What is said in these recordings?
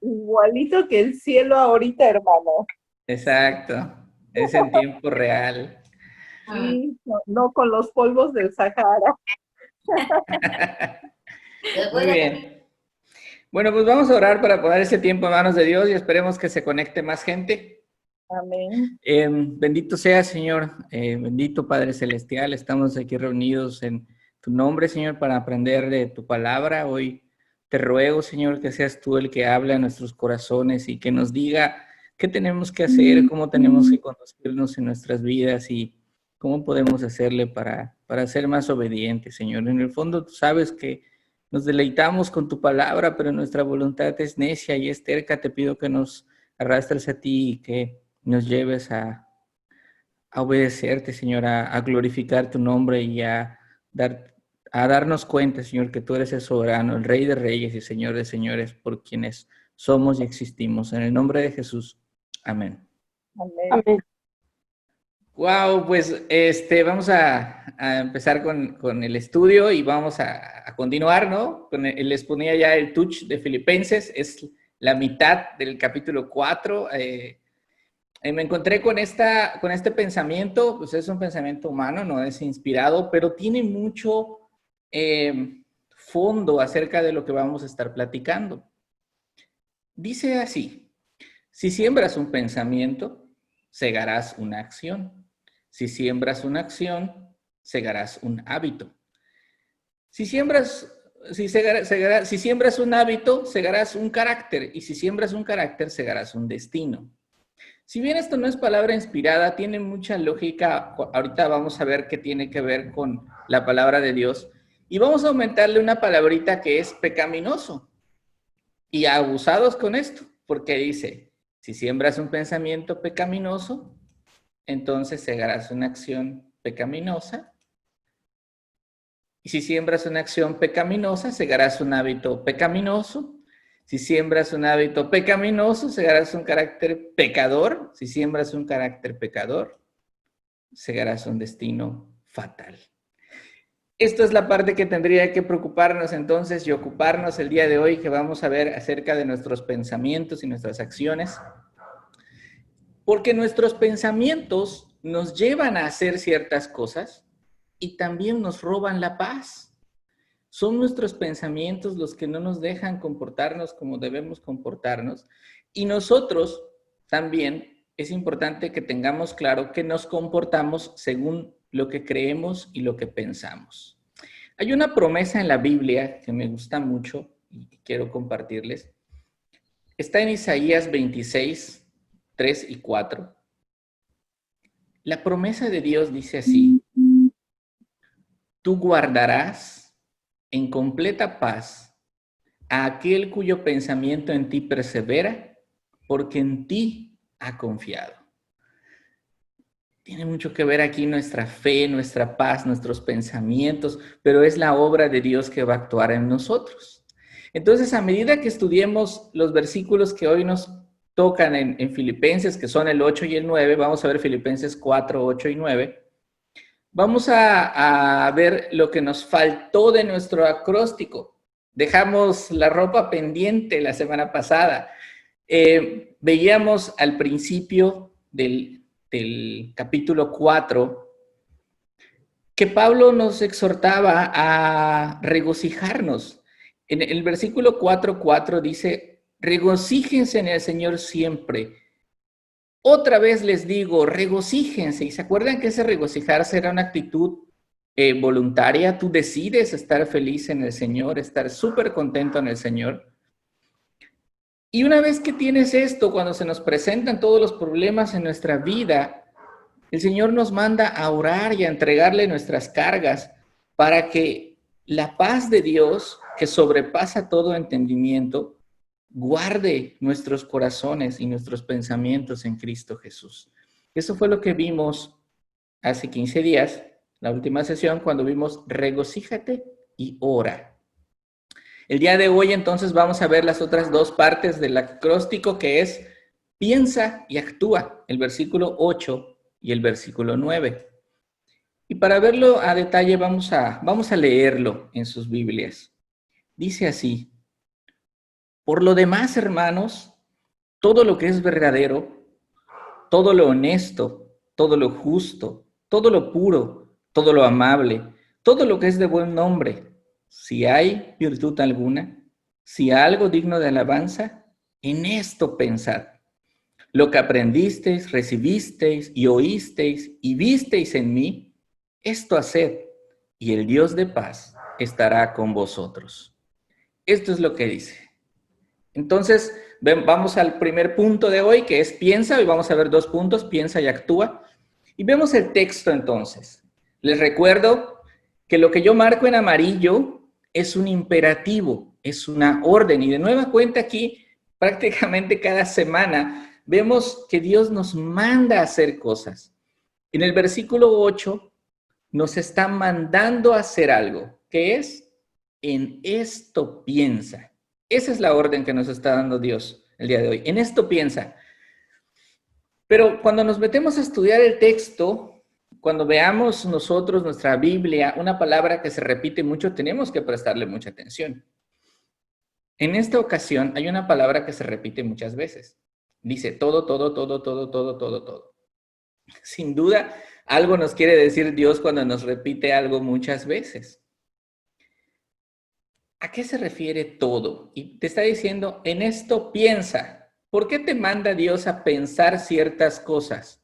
Igualito que el cielo ahorita, hermano. Exacto, es en tiempo real. Sí, no, no con los polvos del Sahara. Muy bien. Bueno, pues vamos a orar para poner ese tiempo en manos de Dios y esperemos que se conecte más gente. Amén. Bendito sea, Señor, bendito Padre Celestial, estamos aquí reunidos en tu nombre, Señor, para aprender de tu palabra. Hoy te ruego, Señor, que seas tú el que habla a nuestros corazones y que nos diga qué tenemos que hacer, cómo tenemos que conducirnos en nuestras vidas y cómo podemos hacerle para ser más obedientes, Señor. En el fondo, tú sabes que nos deleitamos con tu palabra, pero nuestra voluntad es necia y es terca. Te pido que nos arrastres a ti y que nos lleves a obedecerte, Señor, a glorificar tu nombre y a darnos cuenta, Señor, que tú eres el soberano, el Rey de Reyes y Señor de Señores, por quienes somos y existimos. En el nombre de Jesús. Amén. Amén. Wow, pues vamos a empezar con el estudio y vamos a continuar, ¿no? Les ponía ya el touch de Filipenses, es la mitad del capítulo 4. Me encontré con este pensamiento, pues es un pensamiento humano, no es inspirado, pero tiene mucho fondo acerca de lo que vamos a estar platicando. Dice así: si siembras un pensamiento, segarás una acción. Si siembras una acción, segarás un hábito. Si siembras, si siembras un hábito, segarás un carácter. Y si siembras un carácter, segarás un destino. Si bien esto no es palabra inspirada, tiene mucha lógica. Ahorita vamos a ver qué tiene que ver con la palabra de Dios. Y vamos a aumentarle una palabrita que es pecaminoso. Y abusados con esto, porque dice, si siembras un pensamiento pecaminoso, entonces segarás una acción pecaminosa. Y si siembras una acción pecaminosa, segarás un hábito pecaminoso. Si siembras un hábito pecaminoso, segarás un carácter pecador. Si siembras un carácter pecador, segarás un destino fatal. Esto es la parte que tendría que preocuparnos entonces y ocuparnos el día de hoy, que vamos a ver acerca de nuestros pensamientos y nuestras acciones. Porque nuestros pensamientos nos llevan a hacer ciertas cosas y también nos roban la paz. Son nuestros pensamientos los que no nos dejan comportarnos como debemos comportarnos. Y nosotros también es importante que tengamos claro que nos comportamos según lo que creemos y lo que pensamos. Hay una promesa en la Biblia que me gusta mucho y quiero compartirles. Está en Isaías 26, 3 y 4. La promesa de Dios dice así: tú guardarás en completa paz a aquel cuyo pensamiento en ti persevera, porque en ti ha confiado. Tiene mucho que ver aquí nuestra fe, nuestra paz, nuestros pensamientos, pero es la obra de Dios que va a actuar en nosotros. Entonces, a medida que estudiemos los versículos que hoy nos tocan en Filipenses, que son el 8 y el 9, vamos a ver Filipenses 4, 8 y 9, vamos a ver lo que nos faltó de nuestro acróstico. Dejamos la ropa pendiente la semana pasada. Veíamos al principio del capítulo 4 que Pablo nos exhortaba a regocijarnos. En el versículo 4:4 dice, regocíjense en el Señor siempre. Otra vez les digo, regocíjense. ¿Y se acuerdan que ese regocijarse era una actitud voluntaria? Tú decides estar feliz en el Señor, estar súper contento en el Señor. Y una vez que tienes esto, cuando se nos presentan todos los problemas en nuestra vida, el Señor nos manda a orar y a entregarle nuestras cargas para que la paz de Dios, que sobrepasa todo entendimiento, guarde nuestros corazones y nuestros pensamientos en Cristo Jesús. Eso fue lo que vimos hace 15 días, la última sesión, cuando vimos regocíjate y ora. El día de hoy entonces vamos a ver las otras dos partes del acróstico, que es piensa y actúa, el versículo 8 y el versículo 9. Y para verlo a detalle vamos a leerlo en sus Biblias. Dice así: Por lo demás, hermanos, todo lo que es verdadero, todo lo honesto, todo lo justo, todo lo puro, todo lo amable, todo lo que es de buen nombre, si hay virtud alguna, si algo digno de alabanza, en esto pensad. Lo que aprendisteis, recibisteis y oísteis y visteis en mí, esto haced, y el Dios de paz estará con vosotros. Esto es lo que dice. Entonces, vamos al primer punto de hoy, que es piensa. Hoy vamos a ver 2 puntos, piensa y actúa. Y vemos el texto entonces. Les recuerdo que lo que yo marco en amarillo es un imperativo, es una orden. Y de nueva cuenta aquí, prácticamente cada semana, vemos que Dios nos manda a hacer cosas. En el versículo 8 nos está mandando a hacer algo, que es, en esto piensa. Esa es la orden que nos está dando Dios el día de hoy. En esto piensa. Pero cuando nos metemos a estudiar el texto, cuando veamos nosotros nuestra Biblia, una palabra que se repite mucho, tenemos que prestarle mucha atención. En esta ocasión hay una palabra que se repite muchas veces. Dice todo, todo, todo, todo, todo, todo, todo. Sin duda, algo nos quiere decir Dios cuando nos repite algo muchas veces. ¿A qué se refiere todo? Y te está diciendo, en esto piensa. ¿Por qué te manda Dios a pensar ciertas cosas?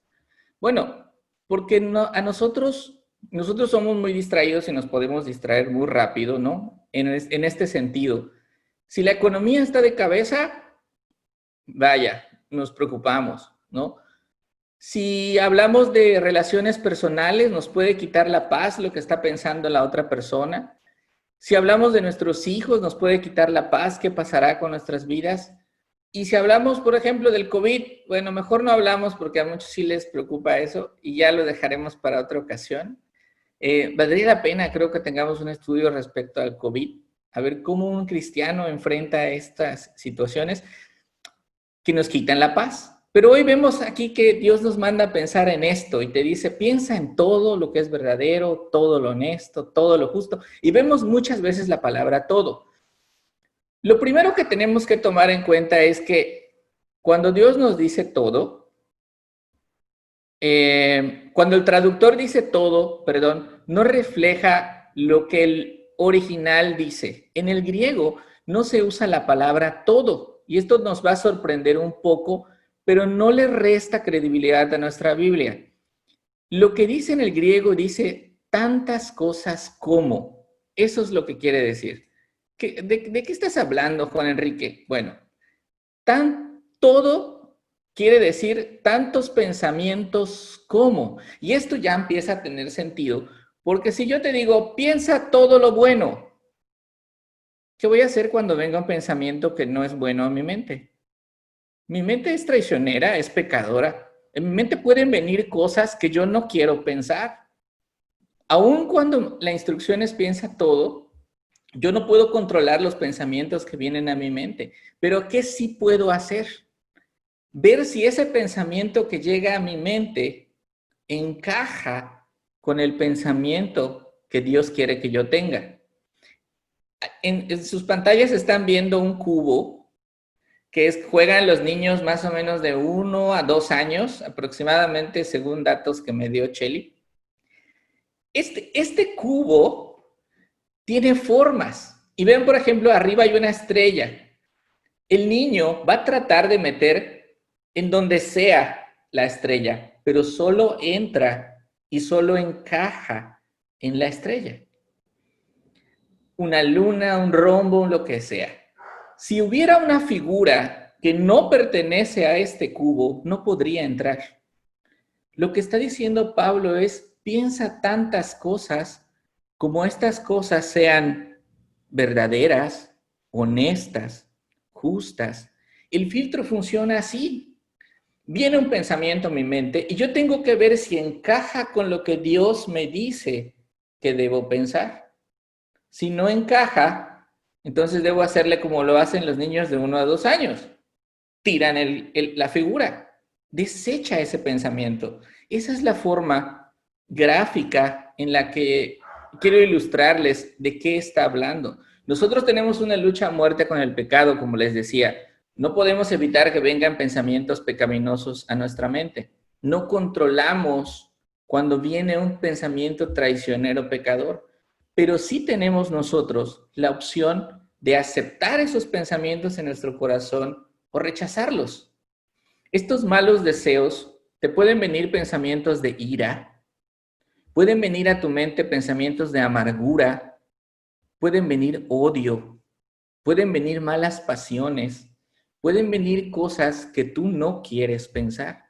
Bueno, porque a nosotros somos muy distraídos y nos podemos distraer muy rápido, ¿no? En este sentido. Si la economía está de cabeza, vaya, nos preocupamos, ¿no? Si hablamos de relaciones personales, nos puede quitar la paz lo que está pensando la otra persona. Si hablamos de nuestros hijos, nos puede quitar la paz, ¿qué pasará con nuestras vidas? Y si hablamos, por ejemplo, del COVID, bueno, mejor no hablamos porque a muchos sí les preocupa eso y ya lo dejaremos para otra ocasión. Valdría la pena, creo que tengamos un estudio respecto al COVID, a ver cómo un cristiano enfrenta estas situaciones que nos quitan la paz. Pero hoy vemos aquí que Dios nos manda a pensar en esto y te dice, piensa en todo lo que es verdadero, todo lo honesto, todo lo justo. Y vemos muchas veces la palabra todo. Lo primero que tenemos que tomar en cuenta es que cuando Dios nos dice todo, cuando el traductor dice todo, perdón, no refleja lo que el original dice. En el griego no se usa la palabra todo, y esto nos va a sorprender un poco, pero no le resta credibilidad a nuestra Biblia. Lo que dice en el griego dice tantas cosas como. Eso es lo que quiere decir. ¿De qué estás hablando, Juan Enrique? Bueno, todo quiere decir tantos pensamientos como. Y esto ya empieza a tener sentido, porque si yo te digo, piensa todo lo bueno, ¿qué voy a hacer cuando venga un pensamiento que no es bueno a mi mente? Mi mente es traicionera, es pecadora. En mi mente pueden venir cosas que yo no quiero pensar. Aun cuando la instrucción es piensa todo, yo no puedo controlar los pensamientos que vienen a mi mente. Pero ¿qué sí puedo hacer? Ver si ese pensamiento que llega a mi mente encaja con el pensamiento que Dios quiere que yo tenga. En sus pantallas están viendo un cubo que juegan los niños más o menos de 1 a 2 años, aproximadamente, según datos que me dio Cheli. Este cubo tiene formas. Y ven, por ejemplo, arriba hay una estrella. El niño va a tratar de meter en donde sea la estrella, pero solo entra y solo encaja en la estrella. Una luna, un rombo, lo que sea. Si hubiera una figura que no pertenece a este cubo, no podría entrar. Lo que está diciendo Pablo es, piensa tantas cosas como estas cosas sean verdaderas, honestas, justas. El filtro funciona así. Viene un pensamiento a mi mente y yo tengo que ver si encaja con lo que Dios me dice que debo pensar. Si no encaja, entonces debo hacerle como lo hacen los niños de 1 a 2 años. Tiran la figura, desecha ese pensamiento. Esa es la forma gráfica en la que quiero ilustrarles de qué está hablando. Nosotros tenemos una lucha a muerte con el pecado, como les decía. No podemos evitar que vengan pensamientos pecaminosos a nuestra mente. No controlamos cuando viene un pensamiento traicionero pecador, pero sí tenemos nosotros la opción de aceptar esos pensamientos en nuestro corazón o rechazarlos. Estos malos deseos te pueden venir pensamientos de ira, pueden venir a tu mente pensamientos de amargura, pueden venir odio, pueden venir malas pasiones, pueden venir cosas que tú no quieres pensar.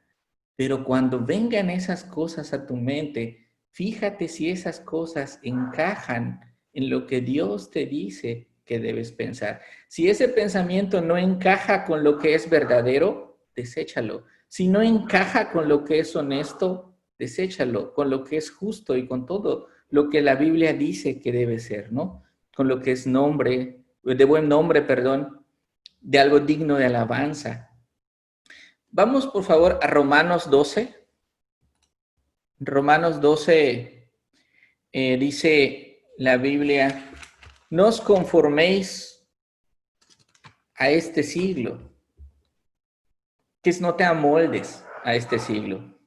Pero cuando vengan esas cosas a tu mente, fíjate si esas cosas encajan en lo que Dios te dice que debes pensar. Si ese pensamiento no encaja con lo que es verdadero, deséchalo. Si no encaja con lo que es honesto, deséchalo. Con lo que es justo y con todo lo que la Biblia dice que debe ser, ¿no? Con lo que es nombre, de buen nombre, perdón, de algo digno de alabanza. Vamos, por favor, a Romanos 12. Romanos 12 dice la Biblia, no os conforméis a este siglo, que es no te amoldes a este siglo,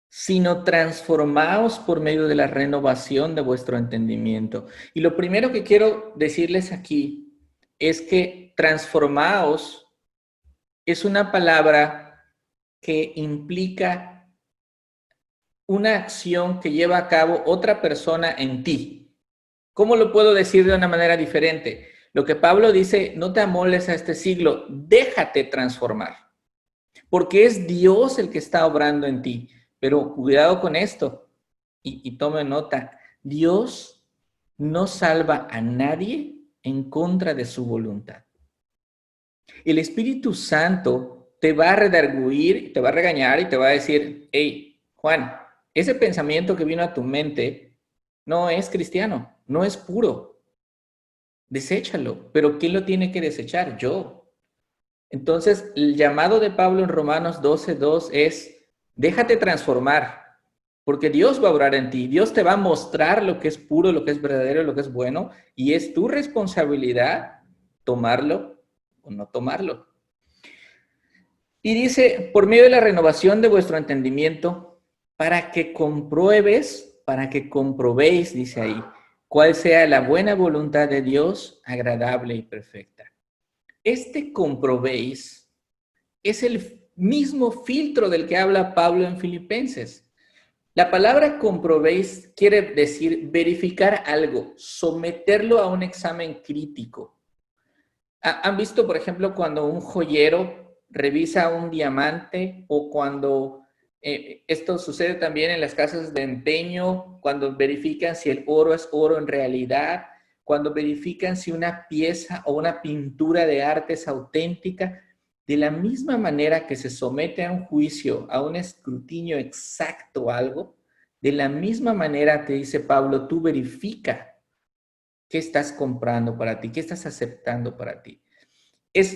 sino transformaos por medio de la renovación de vuestro entendimiento. Y lo primero que quiero decirles aquí es que transformaos es una palabra que implica una acción que lleva a cabo otra persona en ti. ¿Cómo lo puedo decir de una manera diferente? Lo que Pablo dice, no te amoldes a este siglo, déjate transformar, porque es Dios el que está obrando en ti. Pero cuidado con esto y tome nota, Dios no salva a nadie en contra de su voluntad. El Espíritu Santo te va a redarguir, te va a regañar y te va a decir, hey, Juan, ese pensamiento que vino a tu mente no es cristiano, no es puro. Deséchalo. Pero ¿quién lo tiene que desechar? Yo. Entonces, el llamado de Pablo en Romanos 12:2 es, déjate transformar, porque Dios va a obrar en ti. Dios te va a mostrar lo que es puro, lo que es verdadero, lo que es bueno, y es tu responsabilidad tomarlo o no tomarlo. Y dice, por medio de la renovación de vuestro entendimiento, para que comprobéis, dice ahí, cuál sea la buena voluntad de Dios, agradable y perfecta. Este comprobéis es el mismo filtro del que habla Pablo en Filipenses. La palabra comprobéis quiere decir verificar algo, someterlo a un examen crítico. ¿Han visto, por ejemplo, cuando un joyero revisa un diamante o cuando esto sucede también en las casas de empeño, cuando verifican si el oro es oro en realidad, cuando verifican si una pieza o una pintura de arte es auténtica? De la misma manera que se somete a un juicio, a un escrutinio exacto algo, de la misma manera te dice Pablo, tú verifica qué estás comprando para ti, qué estás aceptando para ti.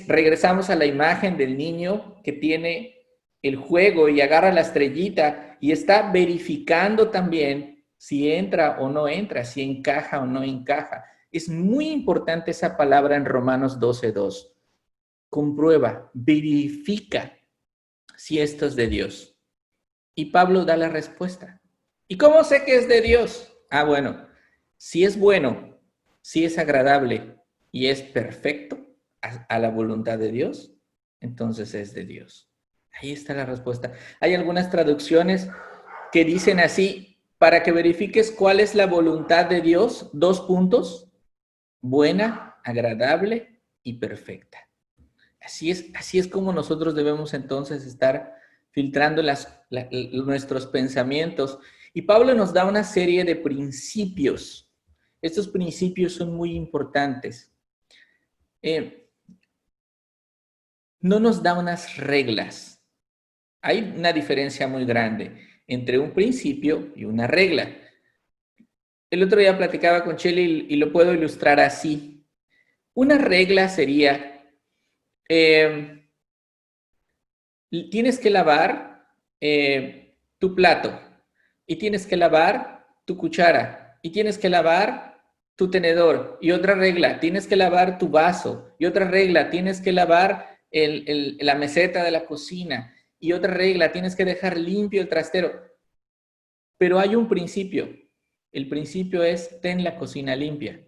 Regresamos a la imagen del niño que tiene el juego y agarra la estrellita y está verificando también si entra o no entra, si encaja o no encaja. Es muy importante esa palabra en Romanos 12:2. Comprueba, verifica si esto es de Dios. Y Pablo da la respuesta. ¿Y cómo sé que es de Dios? Ah, bueno, si es bueno, si es agradable y es perfecto a la voluntad de Dios, entonces es de Dios. Ahí está la respuesta. Hay algunas traducciones que dicen así, para que verifiques cuál es la voluntad de Dios, 2 puntos, buena, agradable y perfecta. Así es como nosotros debemos entonces estar filtrando nuestros pensamientos. Y Pablo nos da una serie de principios. Estos principios son muy importantes. No nos da unas reglas. Hay una diferencia muy grande entre un principio y una regla. El otro día platicaba con Cheli y lo puedo ilustrar así. Una regla sería, tienes que lavar tu plato y tienes que lavar tu cuchara y tienes que lavar tu tenedor. Y otra regla, tienes que lavar tu vaso. Y otra regla, tienes que lavar la meseta de la cocina. Y otra regla, tienes que dejar limpio el trastero. Pero hay un principio. El principio es, ten la cocina limpia.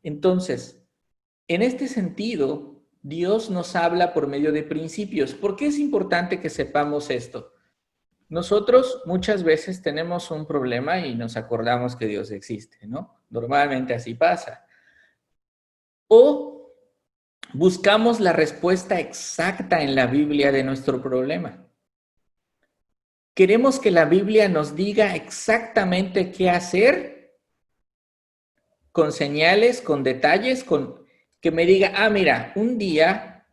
Entonces, en este sentido, Dios nos habla por medio de principios. ¿Por qué es importante que sepamos esto? Nosotros muchas veces tenemos un problema y nos acordamos que Dios existe, ¿no? Normalmente así pasa. O buscamos la respuesta exacta en la Biblia de nuestro problema. Queremos que la Biblia nos diga exactamente qué hacer, con señales, con detalles, que me diga, ah, mira, un día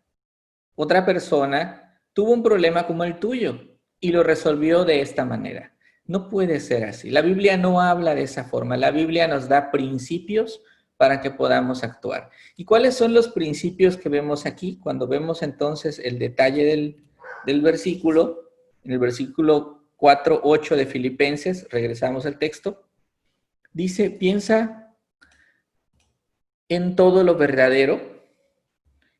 otra persona tuvo un problema como el tuyo y lo resolvió de esta manera. No puede ser así. La Biblia no habla de esa forma. La Biblia nos da principios para que podamos actuar. ¿Y cuáles son los principios que vemos aquí? Cuando vemos entonces el detalle del versículo, en el versículo 4:8 de Filipenses, regresamos al texto, dice, piensa en todo lo verdadero.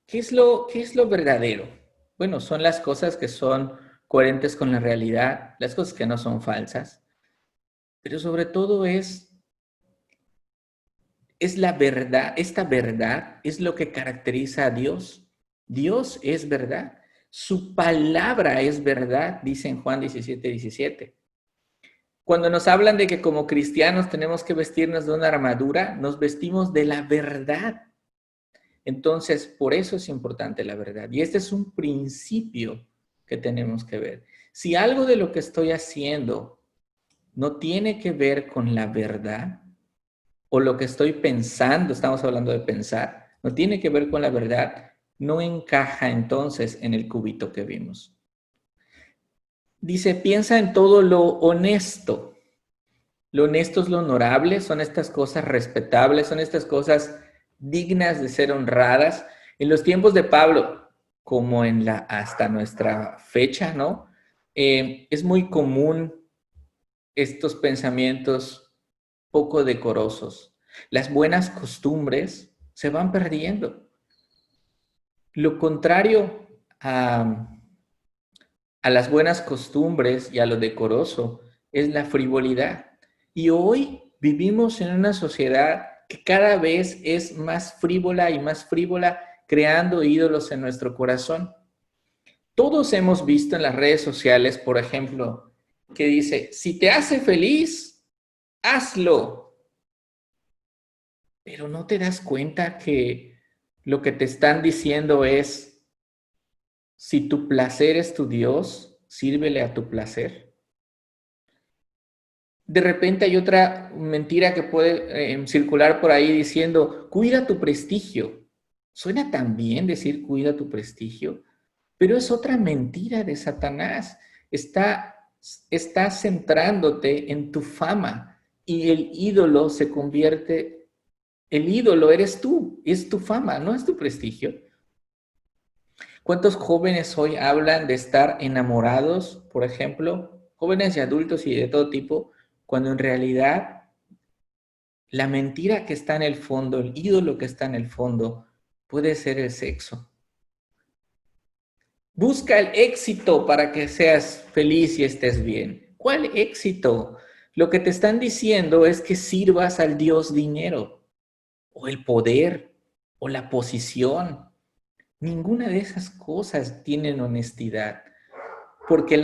¿Qué es lo verdadero? Bueno, son las cosas que son coherentes con la realidad, las cosas que no son falsas, pero sobre todo es la verdad. Esta verdad es lo que caracteriza a Dios. Dios es verdad. Su palabra es verdad, dice en Juan 17:17. Cuando nos hablan de que como cristianos tenemos que vestirnos de una armadura, nos vestimos de la verdad. Entonces, por eso es importante la verdad. Y este es un principio que tenemos que ver. Si algo de lo que estoy haciendo no tiene que ver con la verdad, o lo que estoy pensando, estamos hablando de pensar, no tiene que ver con la verdad, no encaja entonces en el cubito que vimos. Dice, piensa en todo lo honesto. Lo honesto es lo honorable, son estas cosas respetables, son estas cosas dignas de ser honradas. En los tiempos de Pablo, como hasta nuestra fecha, ¿no? Es muy común estos pensamientos poco decorosos. Las buenas costumbres se van perdiendo. Lo contrario a las buenas costumbres y a lo decoroso es la frivolidad. Y hoy vivimos en una sociedad que cada vez es más frívola, creando ídolos en nuestro corazón. Todos hemos visto en las redes sociales, por ejemplo, que dice, si te hace feliz, hazlo. Pero no te das cuenta que lo que te están diciendo es, si tu placer es tu Dios, sírvele a tu placer. De repente hay otra mentira que puede circular por ahí diciendo, cuida tu prestigio. Suena tan bien decir cuida tu prestigio, pero es otra mentira de Satanás. Está centrándote en tu fama y el ídolo se convierte, el ídolo eres tú, es tu fama, no es tu prestigio. ¿Cuántos jóvenes hoy hablan de estar enamorados, por ejemplo, jóvenes y adultos y de todo tipo, cuando en realidad la mentira que está en el fondo, el ídolo que está en el fondo, puede ser el sexo? Busca el éxito para que seas feliz y estés bien. ¿Cuál éxito? Lo que te están diciendo es que sirvas al Dios dinero, o el poder, o la posición. Ninguna de esas cosas tienen honestidad. Porque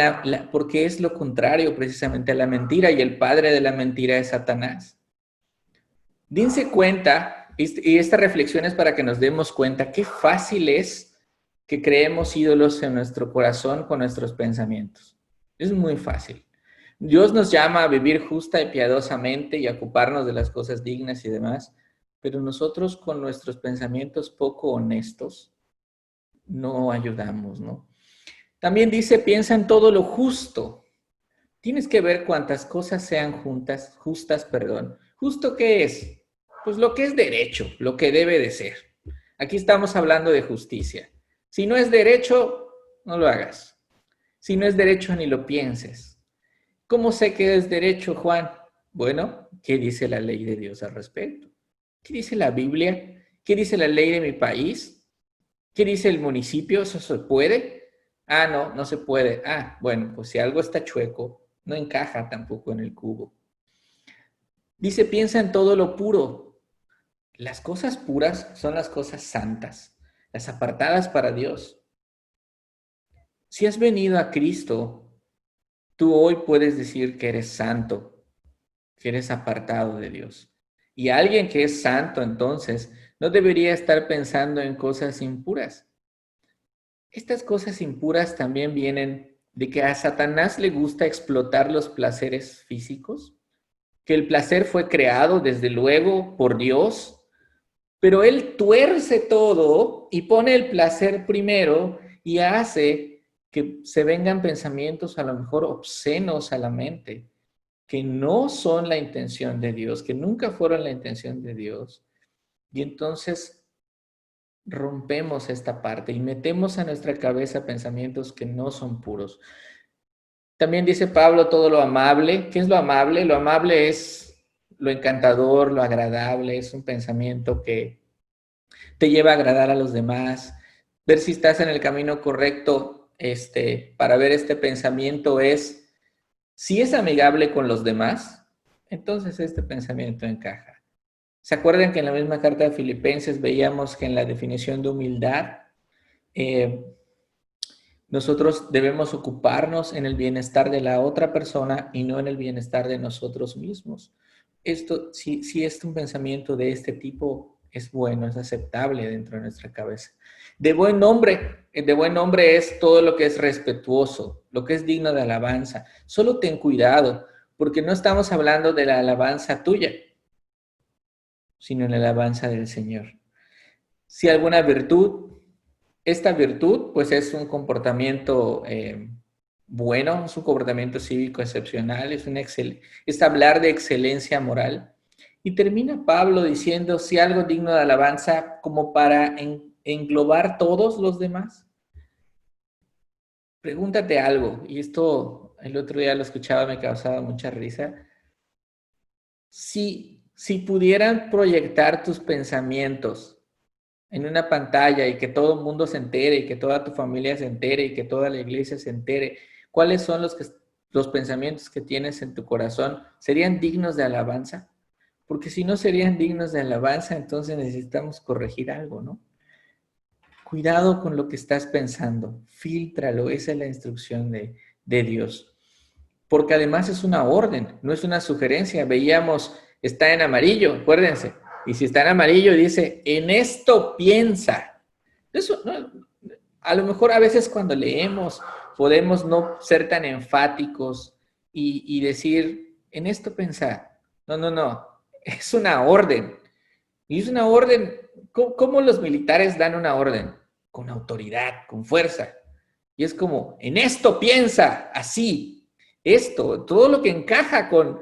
es lo contrario precisamente a la mentira, y el padre de la mentira es Satanás. Dense cuenta, y esta reflexión es para que nos demos cuenta qué fácil es que creemos ídolos en nuestro corazón con nuestros pensamientos. Es muy fácil. Dios nos llama a vivir justa y piadosamente y a ocuparnos de las cosas dignas y demás, pero nosotros con nuestros pensamientos poco honestos no ayudamos, ¿no? También dice, piensa en todo lo justo. Tienes que ver cuántas cosas sean justas. ¿Justo qué es? Pues lo que es derecho, lo que debe de ser. Aquí estamos hablando de justicia. Si no es derecho, no lo hagas. Si no es derecho, ni lo pienses. ¿Cómo sé que es derecho, Juan? Bueno, ¿qué dice la ley de Dios al respecto? ¿Qué dice la Biblia? ¿Qué dice la ley de mi país? ¿Qué dice el municipio? ¿Eso se puede? Ah, no, no se puede. Ah, bueno, pues si algo está chueco, no encaja tampoco en el cubo. Dice, piensa en todo lo puro. Las cosas puras son las cosas santas, las apartadas para Dios. Si has venido a Cristo, tú hoy puedes decir que eres santo, que eres apartado de Dios. Y alguien que es santo, entonces, no debería estar pensando en cosas impuras. Estas cosas impuras también vienen de que a Satanás le gusta explotar los placeres físicos, que el placer fue creado desde luego por Dios, pero él tuerce todo y pone el placer primero y hace que se vengan pensamientos a lo mejor obscenos a la mente, que no son la intención de Dios, que nunca fueron la intención de Dios. Y entonces rompemos esta parte y metemos a nuestra cabeza pensamientos que no son puros. También dice Pablo todo lo amable. ¿Qué es lo amable? Lo amable es lo encantador, lo agradable, es un pensamiento que te lleva a agradar a los demás. Ver si estás en el camino correcto, para ver este pensamiento es, si es amigable con los demás, entonces este pensamiento encaja. ¿Se acuerdan que en la misma carta de Filipenses veíamos que en la definición de humildad, eh, nosotros debemos ocuparnos en el bienestar de la otra persona y no en el bienestar de nosotros mismos? Esto, si es un pensamiento de este tipo, es bueno, es aceptable dentro de nuestra cabeza. De buen nombre es todo lo que es respetuoso, lo que es digno de alabanza. Solo ten cuidado, porque no estamos hablando de la alabanza tuya, sino en la alabanza del Señor. Si alguna virtud, esta virtud pues es un comportamiento bueno, es un comportamiento cívico excepcional, es hablar de excelencia moral. Y termina Pablo diciendo, si algo digno de alabanza como para englobar todos los demás. Pregúntate algo, y esto el otro día lo escuchaba, me causaba mucha risa. Si pudieran proyectar tus pensamientos en una pantalla y que todo el mundo se entere y que toda tu familia se entere y que toda la iglesia se entere, ¿cuáles son los pensamientos que tienes en tu corazón? ¿Serían dignos de alabanza? Porque si no serían dignos de alabanza, entonces necesitamos corregir algo, ¿no? Cuidado con lo que estás pensando, fíltralo, esa es la instrucción de Dios. Porque además es una orden, no es una sugerencia. Veíamos, está en amarillo, acuérdense. Y si está en amarillo, dice, en esto piensa. Eso, no, a lo mejor a veces cuando leemos podemos no ser tan enfáticos y decir, en esto pensar. No, no, no. Es una orden. Y es una orden. ¿Cómo los militares dan una orden? Con autoridad, con fuerza. Y es como, en esto piensa, así. Esto, todo lo que encaja con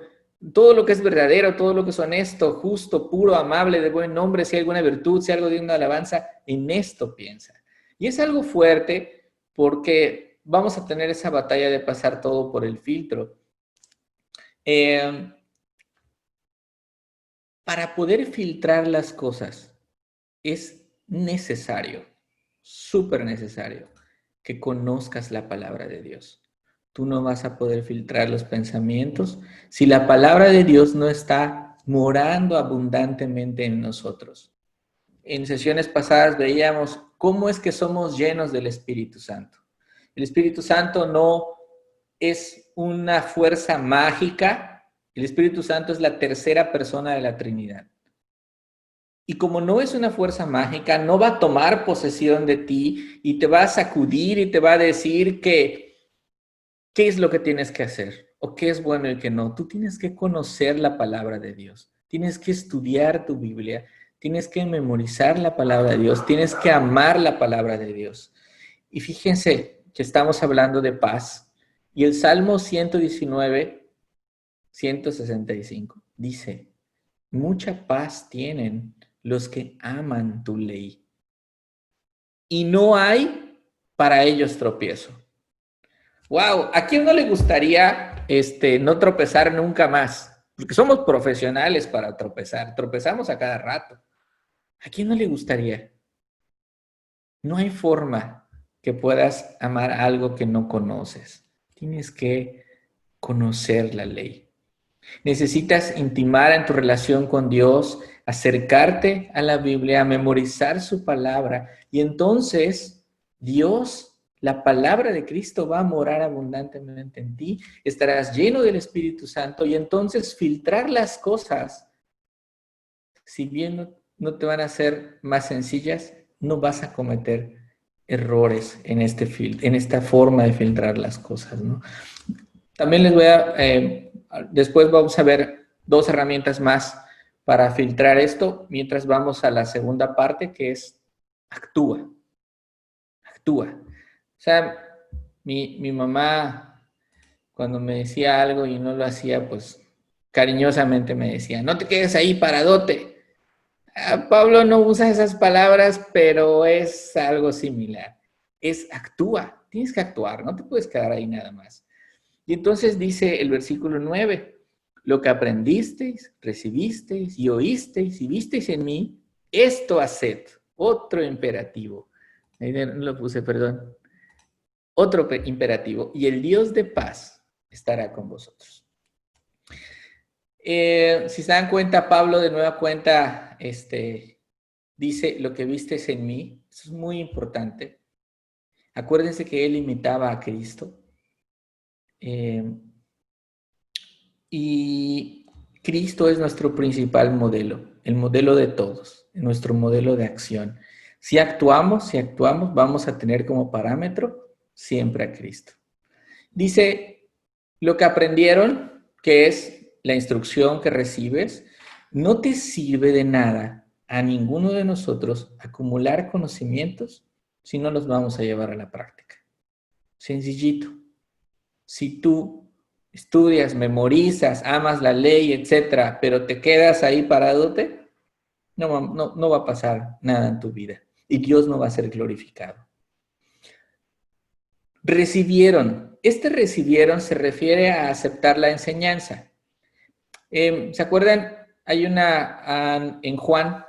todo lo que es verdadero, todo lo que es honesto, justo, puro, amable, de buen nombre, si hay alguna virtud, si hay algo digno de alabanza, en esto piensa. Y es algo fuerte porque vamos a tener esa batalla de pasar todo por el filtro. Para poder filtrar las cosas es necesario, súper necesario, que conozcas la palabra de Dios. Tú no vas a poder filtrar los pensamientos si la palabra de Dios no está morando abundantemente en nosotros. En sesiones pasadas veíamos cómo es que somos llenos del Espíritu Santo. El Espíritu Santo no es una fuerza mágica, el Espíritu Santo es la tercera persona de la Trinidad. Y como no es una fuerza mágica, no va a tomar posesión de ti y te va a sacudir y te va a decir qué es lo que tienes que hacer o qué es bueno y qué no. Tú tienes que conocer la palabra de Dios. Tienes que estudiar tu Biblia. Tienes que memorizar la palabra de Dios. Tienes que amar la palabra de Dios. Y fíjense que estamos hablando de paz. Y el Salmo 119, 165 dice, mucha paz tienen los que aman tu ley, y no hay para ellos tropiezo. Wow, ¿a quién no le gustaría no tropezar nunca más? Porque somos profesionales para tropezar. Tropezamos a cada rato. ¿A quién no le gustaría? No hay forma que puedas amar algo que no conoces. Tienes que conocer la ley. Necesitas intimar en tu relación con Dios, acercarte a la Biblia, memorizar su palabra y entonces Dios, la palabra de Cristo va a morar abundantemente en ti, estarás lleno del Espíritu Santo y entonces filtrar las cosas, si bien no te van a ser más sencillas, no vas a cometer errores en esta forma de filtrar las cosas, ¿no? También les voy después vamos a ver dos herramientas más para filtrar esto, mientras vamos a la segunda parte, que es actúa, actúa. O sea, mi mamá, cuando me decía algo y no lo hacía, pues cariñosamente me decía, no te quedes ahí paradote. Pablo no usa esas palabras, pero es algo similar. Es actúa, tienes que actuar, no te puedes quedar ahí nada más. Y entonces dice el versículo 9, lo que aprendisteis, recibisteis y oísteis y visteis en mí, esto haced, otro imperativo. Ahí no lo puse, perdón. Otro imperativo, y el Dios de paz estará con vosotros. Si se dan cuenta, Pablo de nueva cuenta dice, lo que vistes en mí, eso es muy importante. Acuérdense que él imitaba a Cristo. Y Cristo es nuestro principal modelo, el modelo de todos, nuestro modelo de acción. Si actuamos, vamos a tener como parámetro siempre a Cristo. Dice, lo que aprendieron, que es la instrucción que recibes, no te sirve de nada a ninguno de nosotros acumular conocimientos si no los vamos a llevar a la práctica. Sencillito. Si tú estudias, memorizas, amas la ley, etcétera, pero te quedas ahí paradote, no va a pasar nada en tu vida y Dios no va a ser glorificado. Recibieron. Recibieron se refiere a aceptar la enseñanza. ¿Se acuerdan? Hay en Juan,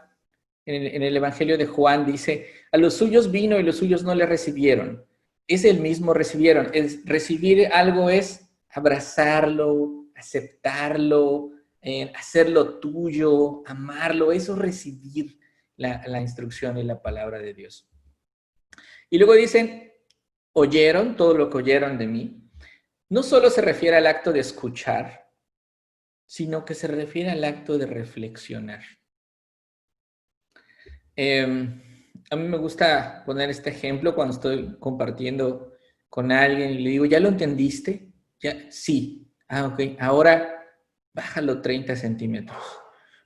en el Evangelio de Juan, dice, a los suyos vino y los suyos no le recibieron. Es el mismo recibieron. Recibir algo es abrazarlo, aceptarlo, hacerlo tuyo, amarlo. Eso es recibir la instrucción y la palabra de Dios. Y luego dicen, oyeron todo lo que oyeron de mí. No solo se refiere al acto de escuchar, sino que se refiere al acto de reflexionar. A mí me gusta poner este ejemplo cuando estoy compartiendo con alguien y le digo, ¿ya lo entendiste? ¿Ya? Sí. Ok. Ahora bájalo 30 centímetros.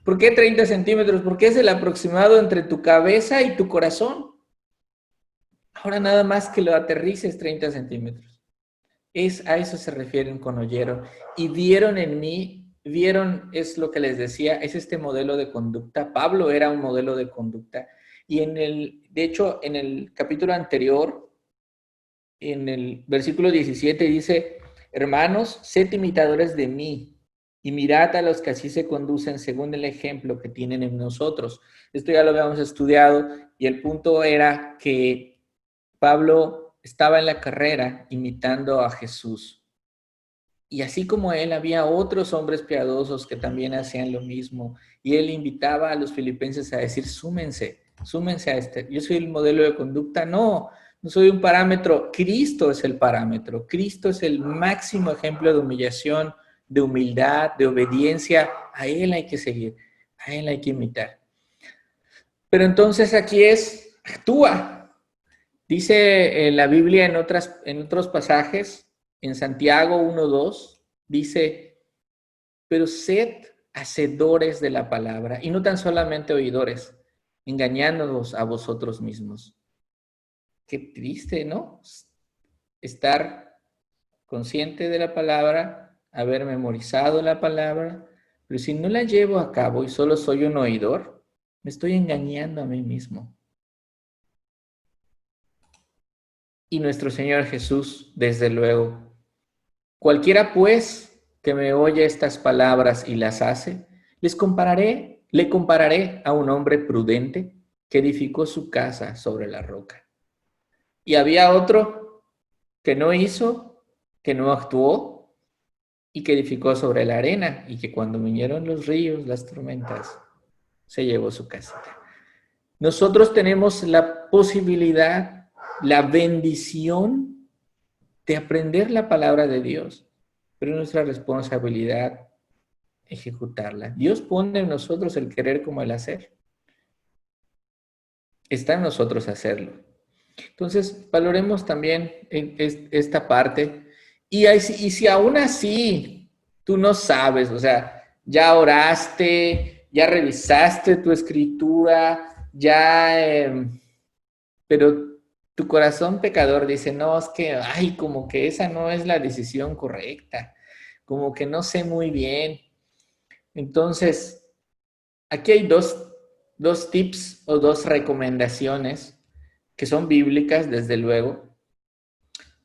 ¿Por qué 30 centímetros? Porque es el aproximado entre tu cabeza y tu corazón. Ahora nada más que lo aterrices 30 centímetros. A eso se refieren con oyeron. Y vieron en mí, vieron es lo que les decía, es este modelo de conducta. Pablo era un modelo de conducta. Y de hecho, en el capítulo anterior, en el versículo 17 dice, hermanos, sed imitadores de mí y mirad a los que así se conducen según el ejemplo que tienen en nosotros. Esto ya lo habíamos estudiado y el punto era que Pablo estaba en la carrera imitando a Jesús. Y así como él, había otros hombres piadosos que también hacían lo mismo. Y él invitaba a los filipenses a decir, súmense a este. Yo soy el modelo de conducta. No soy un parámetro. Cristo es el parámetro. Cristo es el máximo ejemplo de humillación, de humildad, de obediencia. A él hay que seguir, a él hay que imitar. Pero entonces aquí actúa. Dice la Biblia en otros pasajes, en Santiago 1:2, dice, pero sed hacedores de la palabra, y no tan solamente oidores, engañándonos a vosotros mismos. Qué triste, ¿no? Estar consciente de la palabra, haber memorizado la palabra, pero si no la llevo a cabo y solo soy un oidor, me estoy engañando a mí mismo. Y nuestro Señor Jesús, desde luego. Cualquiera, pues, que me oye estas palabras y las hace, le compararé a un hombre prudente que edificó su casa sobre la roca. Y había otro que no hizo, que no actuó y que edificó sobre la arena y que cuando vinieron los ríos, las tormentas, se llevó su casita. Nosotros tenemos la posibilidad, la bendición de aprender la palabra de Dios, pero es nuestra responsabilidad ejecutarla. Dios pone en nosotros el querer como el hacer. Está en nosotros hacerlo. Entonces, valoremos también esta parte. Y si aún así tú no sabes, o sea, ya oraste, ya revisaste tu escritura, pero tu corazón pecador dice, no, es que, ay, como que esa no es la decisión correcta, como que no sé muy bien. Entonces, aquí hay dos tips o dos recomendaciones que son bíblicas, desde luego,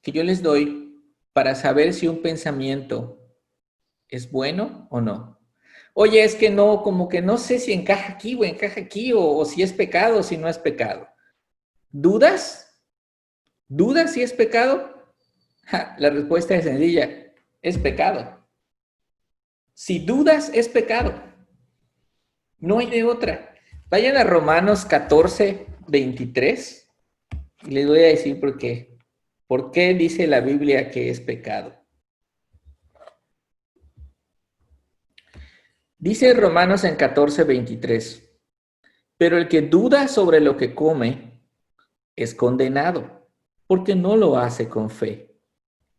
que yo les doy para saber si un pensamiento es bueno o no. Oye, es que no, como que no sé si encaja aquí, o si es pecado o si no es pecado. ¿Dudas? ¿Dudas si es pecado? La respuesta es sencilla, es pecado. Si dudas, es pecado. No hay de otra. Vayan a Romanos 14:23 y les voy a decir por qué. ¿Por qué dice la Biblia que es pecado? Dice Romanos en 14:23, pero el que duda sobre lo que come es condenado, porque no lo hace con fe.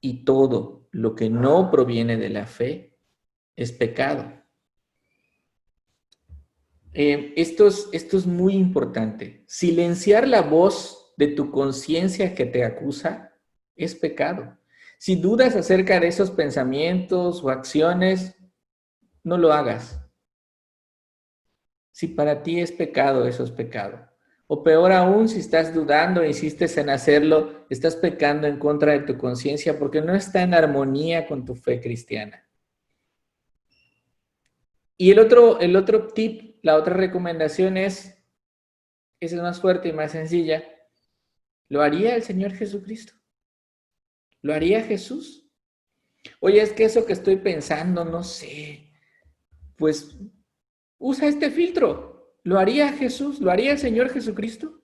Y todo lo que no proviene de la fe es pecado. Esto es muy importante. Silenciar la voz de tu conciencia que te acusa es pecado. Si dudas acerca de esos pensamientos o acciones, no lo hagas. Si para ti es pecado, eso es pecado. O peor aún, si estás dudando e insistes en hacerlo, estás pecando en contra de tu conciencia porque no está en armonía con tu fe cristiana. Y el otro tip, la otra recomendación esa es más fuerte y más sencilla. ¿Lo haría el Señor Jesucristo? ¿Lo haría Jesús? Oye, es que eso que estoy pensando, no sé. Pues usa este filtro. ¿Lo haría Jesús? ¿Lo haría el Señor Jesucristo?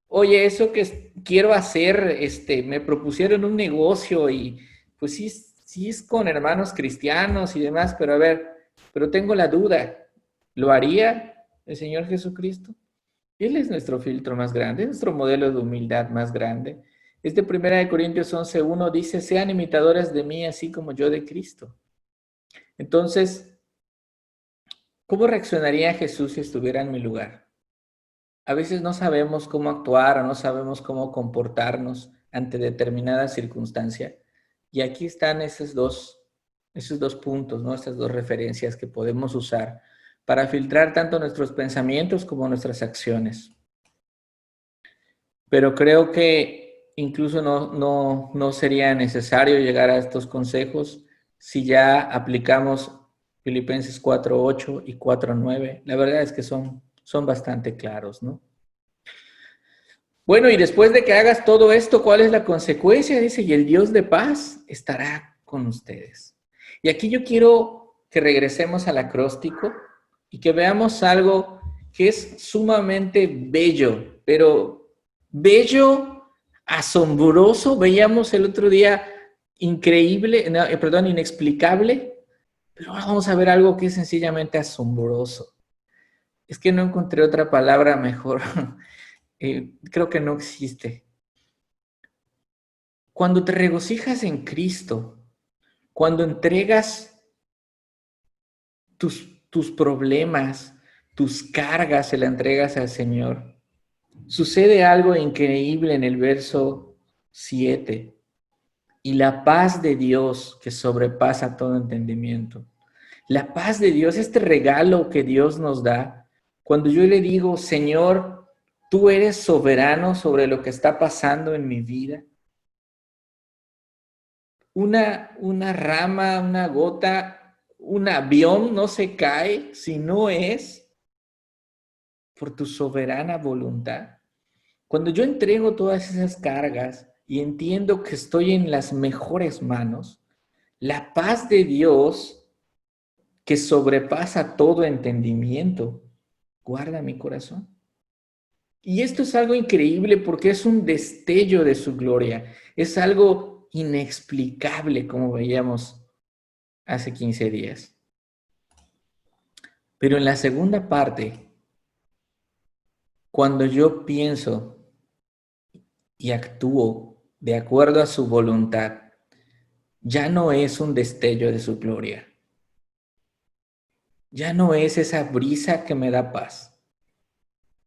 Oye, eso que quiero hacer, me propusieron un negocio y pues sí es con hermanos cristianos y demás, pero a ver, pero tengo la duda. ¿Lo haría el Señor Jesucristo? Él es nuestro filtro más grande, es nuestro modelo de humildad más grande. De 1 Corintios 11:1 dice, sean imitadores de mí así como yo de Cristo. Entonces, ¿cómo reaccionaría Jesús si estuviera en mi lugar? A veces no sabemos cómo actuar o no sabemos cómo comportarnos ante determinada circunstancia. Y aquí están esos dos puntos, ¿no? Estas dos referencias que podemos usar para filtrar tanto nuestros pensamientos como nuestras acciones. Pero creo que incluso no sería necesario llegar a estos consejos si ya aplicamos Filipenses 4:8 y 4:9. La verdad es que son bastante claros, ¿no? Bueno, y después de que hagas todo esto, ¿cuál es la consecuencia? Dice, y el Dios de paz estará con ustedes. Y aquí yo quiero que regresemos al acróstico y que veamos algo que es sumamente bello, pero bello, asombroso. Veíamos el otro día increíble, no, perdón, inexplicable, pero ahora vamos a ver algo que es sencillamente asombroso. Es que no encontré otra palabra mejor. Creo que no existe. Cuando te regocijas en Cristo, cuando entregas tus problemas, tus cargas, se la entregas al Señor, sucede algo increíble en el verso 7. Y la paz de Dios que sobrepasa todo entendimiento. La paz de Dios, este regalo que Dios nos da, cuando yo le digo, Señor, tú eres soberano sobre lo que está pasando en mi vida. una rama, una gota, un avión no se cae si no es por tu soberana voluntad. Cuando yo entrego todas esas cargas y entiendo que estoy en las mejores manos, la paz de Dios, que sobrepasa todo entendimiento, guarda mi corazón. Y esto es algo increíble porque es un destello de su gloria. Es algo inexplicable, como veíamos hace 15 días. Pero en la segunda parte, cuando yo pienso y actúo de acuerdo a su voluntad, ya no es un destello de su gloria. Ya no es esa brisa que me da paz.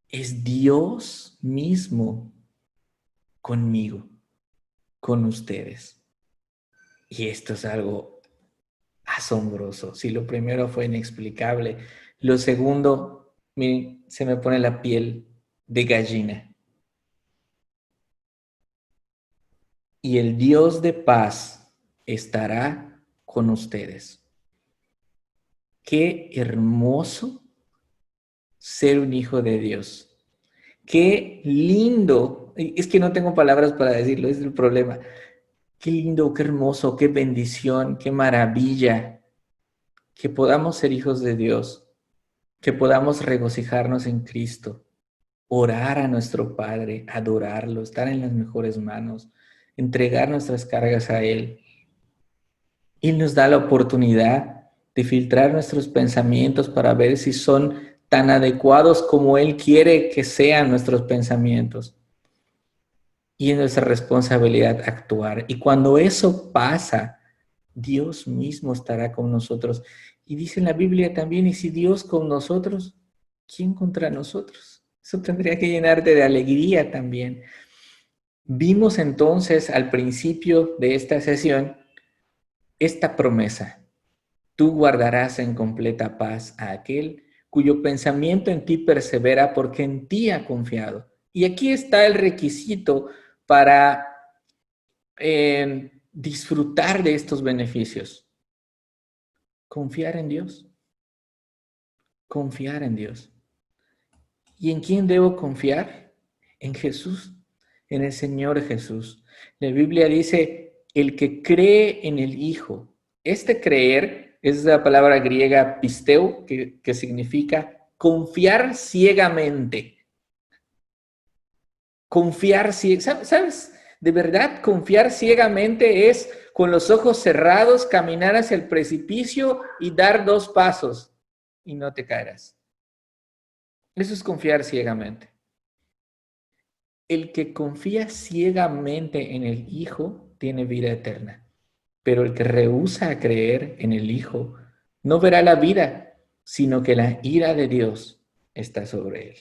Es Dios mismo conmigo, con ustedes. Y esto es algo asombroso. Si lo primero fue inexplicable, lo segundo, miren, se me pone la piel de gallina. Y el Dios de paz estará con ustedes. Qué hermoso ser un hijo de Dios. Qué lindo. Es que no tengo palabras para decirlo, ese es el problema. Qué lindo, qué hermoso, qué bendición, qué maravilla que podamos ser hijos de Dios, que podamos regocijarnos en Cristo, orar a nuestro Padre, adorarlo, estar en las mejores manos, entregar nuestras cargas a Él. Él nos da la oportunidad de filtrar nuestros pensamientos para ver si son tan adecuados como Él quiere que sean nuestros pensamientos. Y es nuestra responsabilidad actuar. Y cuando eso pasa, Dios mismo estará con nosotros. Y dice en la Biblia también, y si Dios con nosotros, ¿quién contra nosotros? Eso tendría que llenarte de alegría también. Vimos entonces al principio de esta sesión esta promesa. Tú guardarás en completa paz a aquel cuyo pensamiento en ti persevera porque en ti ha confiado. Y aquí está el requisito para disfrutar de estos beneficios. Confiar en Dios. Confiar en Dios. ¿Y en quién debo confiar? En Jesús, en el Señor Jesús. La Biblia dice, el que cree en el Hijo. Este creer es la palabra griega pisteu, que significa confiar ciegamente. Confiar ciegamente. ¿Sabes? De verdad, confiar ciegamente es con los ojos cerrados, caminar hacia el precipicio y dar 2 pasos y no te caerás. Eso es confiar ciegamente. El que confía ciegamente en el Hijo tiene vida eterna, pero el que rehúsa a creer en el Hijo no verá la vida, sino que la ira de Dios está sobre él.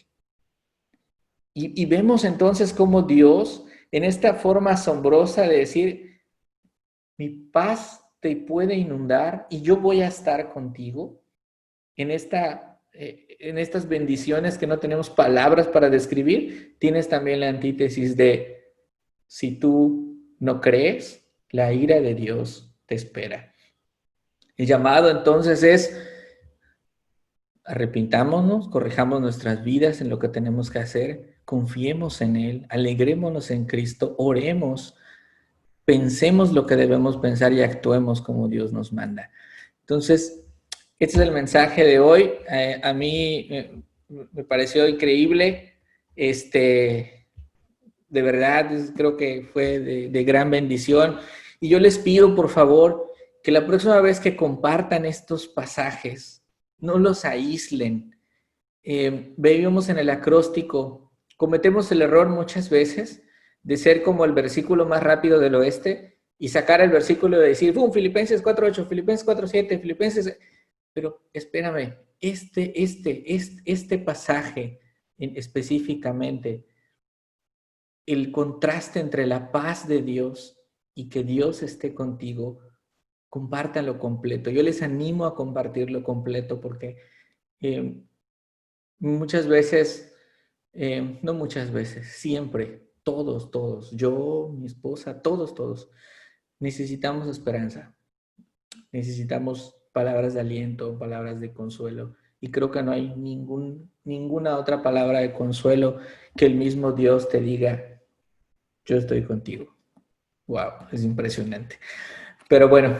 Y vemos entonces cómo Dios, en esta forma asombrosa de decir, mi paz te puede inundar y yo voy a estar contigo en estas bendiciones que no tenemos palabras para describir, tienes también la antítesis de si tú no crees, la ira de Dios te espera. El llamado entonces es arrepintámonos, corrijamos nuestras vidas en lo que tenemos que hacer, confiemos en Él, alegrémonos en Cristo, oremos, pensemos lo que debemos pensar y actuemos como Dios nos manda. Entonces, este es el mensaje de hoy. A mí me pareció increíble. De verdad, creo que fue de gran bendición. Y yo les pido, por favor, que la próxima vez que compartan estos pasajes, no los aíslen. Veíamos en el acróstico, cometemos el error muchas veces de ser como el versículo más rápido del oeste y sacar el versículo y decir, ¡pum! Filipenses 4.8, Filipenses 4.7, Filipenses... Pero espérame, este pasaje específicamente, el contraste entre la paz de Dios y que Dios esté contigo, compártanlo completo. Yo les animo a compartirlo completo porque muchas veces, no muchas veces, siempre, todos, yo, mi esposa, todos, necesitamos esperanza. Necesitamos palabras de aliento, palabras de consuelo. Y creo que no hay ninguna otra palabra de consuelo que el mismo Dios te diga, yo estoy contigo. Wow, es impresionante. Pero bueno,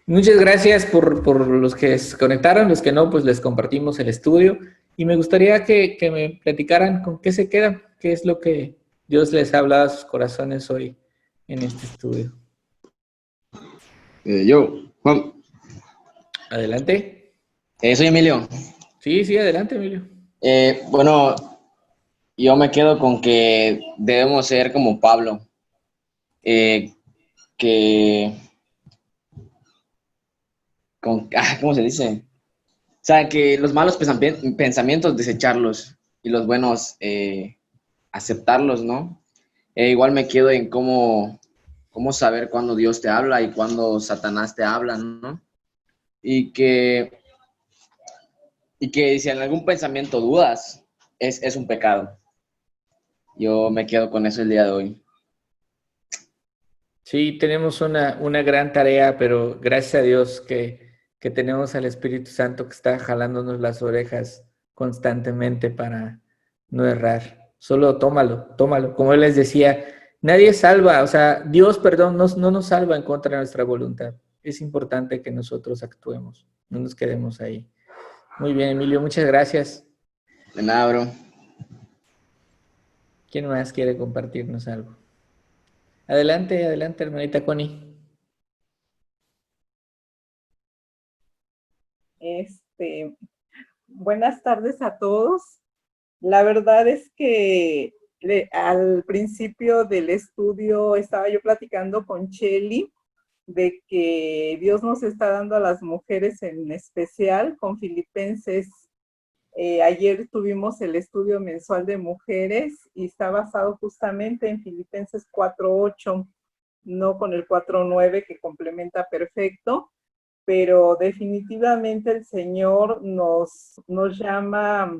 muchas gracias por los que se conectaron, los que no, pues les compartimos el estudio. Y me gustaría que me platicaran con qué se quedan, qué es lo que Dios les ha hablado a sus corazones hoy en este estudio. Yo, Juan. Adelante. Soy Emilio. Sí, adelante, Emilio. Bueno, yo me quedo con que debemos ser como Pablo, ¿cómo se dice? O sea, que los malos pensamientos desecharlos y los buenos aceptarlos, ¿no? Igual me quedo en cómo saber cuándo Dios te habla y cuándo Satanás te habla, ¿no? Y que si en algún pensamiento dudas, es un pecado. Yo me quedo con eso el día de hoy. Sí, tenemos una gran tarea, pero gracias a Dios que tenemos al Espíritu Santo que está jalándonos las orejas constantemente para no errar. Solo tómalo. Como él les decía, nadie salva, o sea, Dios, perdón, no nos salva en contra de nuestra voluntad. Es importante que nosotros actuemos, no nos quedemos ahí. Muy bien, Emilio, muchas gracias. De nada, bro. ¿Quién más quiere compartirnos algo? Adelante, hermanita Connie. Buenas tardes a todos. La verdad es que al principio del estudio estaba yo platicando con Cheli de que Dios nos está dando a las mujeres en especial con Filipenses. Ayer tuvimos el estudio mensual de mujeres y está basado justamente en Filipenses 4:8, no con el 4:9 que complementa perfecto, pero definitivamente el Señor nos llama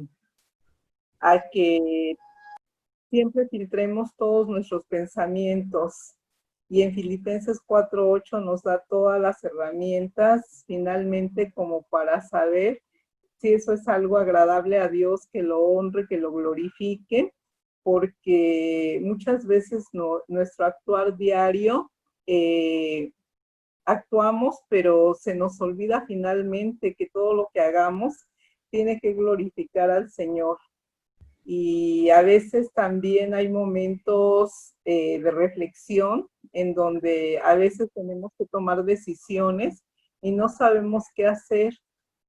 a que siempre filtremos todos nuestros pensamientos. Y en Filipenses 4:8 nos da todas las herramientas finalmente como para saber si eso es algo agradable a Dios, que lo honre, que lo glorifique, porque muchas veces nuestro actuar diario actuamos, pero se nos olvida finalmente que todo lo que hagamos tiene que glorificar al Señor. Y a veces también hay momentos de reflexión en donde a veces tenemos que tomar decisiones y no sabemos qué hacer.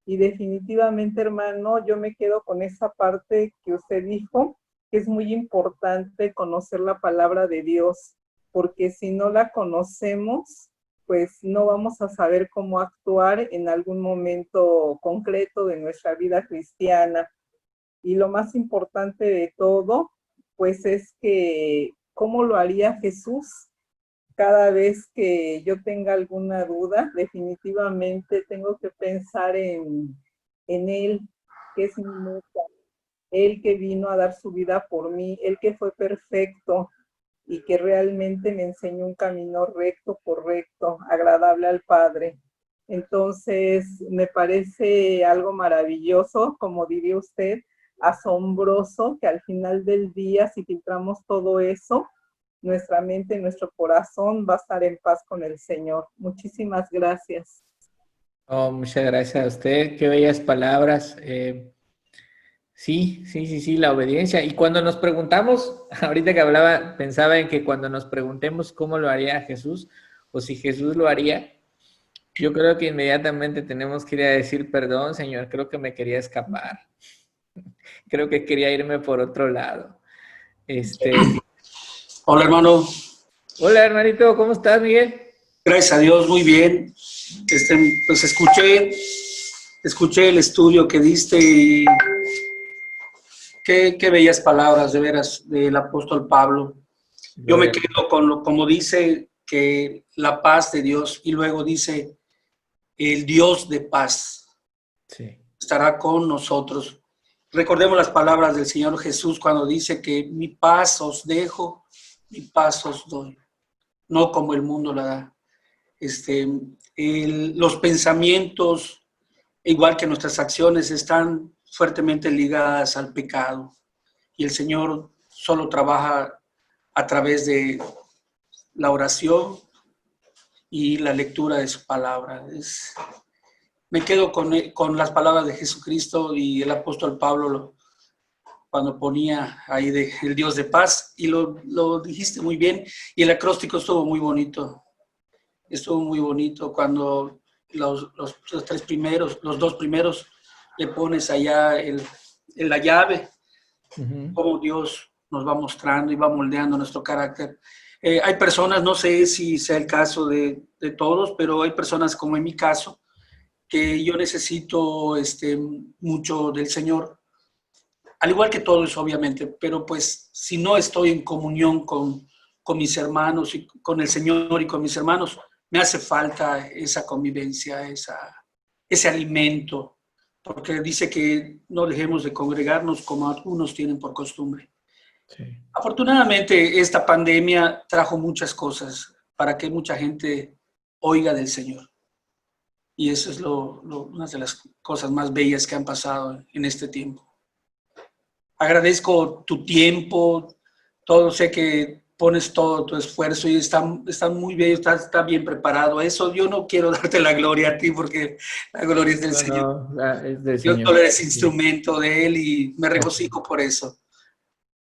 Y definitivamente, hermano, yo me quedo con esa parte que usted dijo, que es muy importante conocer la palabra de Dios, porque si no la conocemos, pues no vamos a saber cómo actuar en algún momento concreto de nuestra vida cristiana. Y lo más importante de todo, pues es que cómo lo haría Jesús. Cada vez que yo tenga alguna duda, definitivamente tengo que pensar en Él, que es mi meta, Él que vino a dar su vida por mí, Él que fue perfecto y que realmente me enseñó un camino recto, correcto, agradable al Padre. Entonces, me parece algo maravilloso, como diría usted, asombroso, que al final del día, si filtramos todo eso, nuestra mente, nuestro corazón va a estar en paz con el Señor. Muchísimas gracias. Oh, muchas gracias a usted, qué bellas palabras. Sí, la obediencia. Y cuando nos preguntamos, ahorita que hablaba, pensaba en que cuando nos preguntemos cómo lo haría Jesús, o si Jesús lo haría, yo creo que inmediatamente tenemos que ir a decir, perdón, Señor, creo que me quería escapar. Creo que quería irme por otro lado. Hola, hermano. Hola, hermanito, ¿cómo estás, Miguel? Gracias a Dios, muy bien. Pues escuché el estudio que diste y qué bellas palabras, de veras, del apóstol Pablo. Yo me quedo con como dice, que la paz de Dios, y luego dice, el Dios de paz estará con nosotros. Recordemos las palabras del Señor Jesús cuando dice que mi paz os dejo, mi paz os doy. no como el mundo la da. Los pensamientos, igual que nuestras acciones, están fuertemente ligadas al pecado y el Señor solo trabaja a través de la oración y la lectura de su palabra. Me quedo con las palabras de Jesucristo y el apóstol Pablo cuando ponía ahí el Dios de paz, y lo dijiste muy bien, y el acróstico estuvo muy bonito. Estuvo muy bonito cuando los dos primeros, le pones allá la llave, cómo Dios nos va mostrando y va moldeando nuestro carácter. Hay personas, no sé si sea el caso de todos, pero hay personas como en mi caso, que yo necesito mucho del Señor, al igual que todos, obviamente, pero pues si no estoy en comunión con mis hermanos y con el Señor y con mis hermanos, me hace falta esa convivencia, ese alimento, porque dice que no dejemos de congregarnos como algunos tienen por costumbre. Sí. Afortunadamente, esta pandemia trajo muchas cosas para que mucha gente oiga del Señor. Y eso es una de las cosas más bellas que han pasado en este tiempo. Agradezco tu tiempo, todo, sé que pones todo tu esfuerzo y está muy bien, está bien preparado. Eso yo no quiero darte la gloria a ti porque la gloria es del Señor. Es del Yo Señor. solo eres instrumento de Él y me regocijo por eso.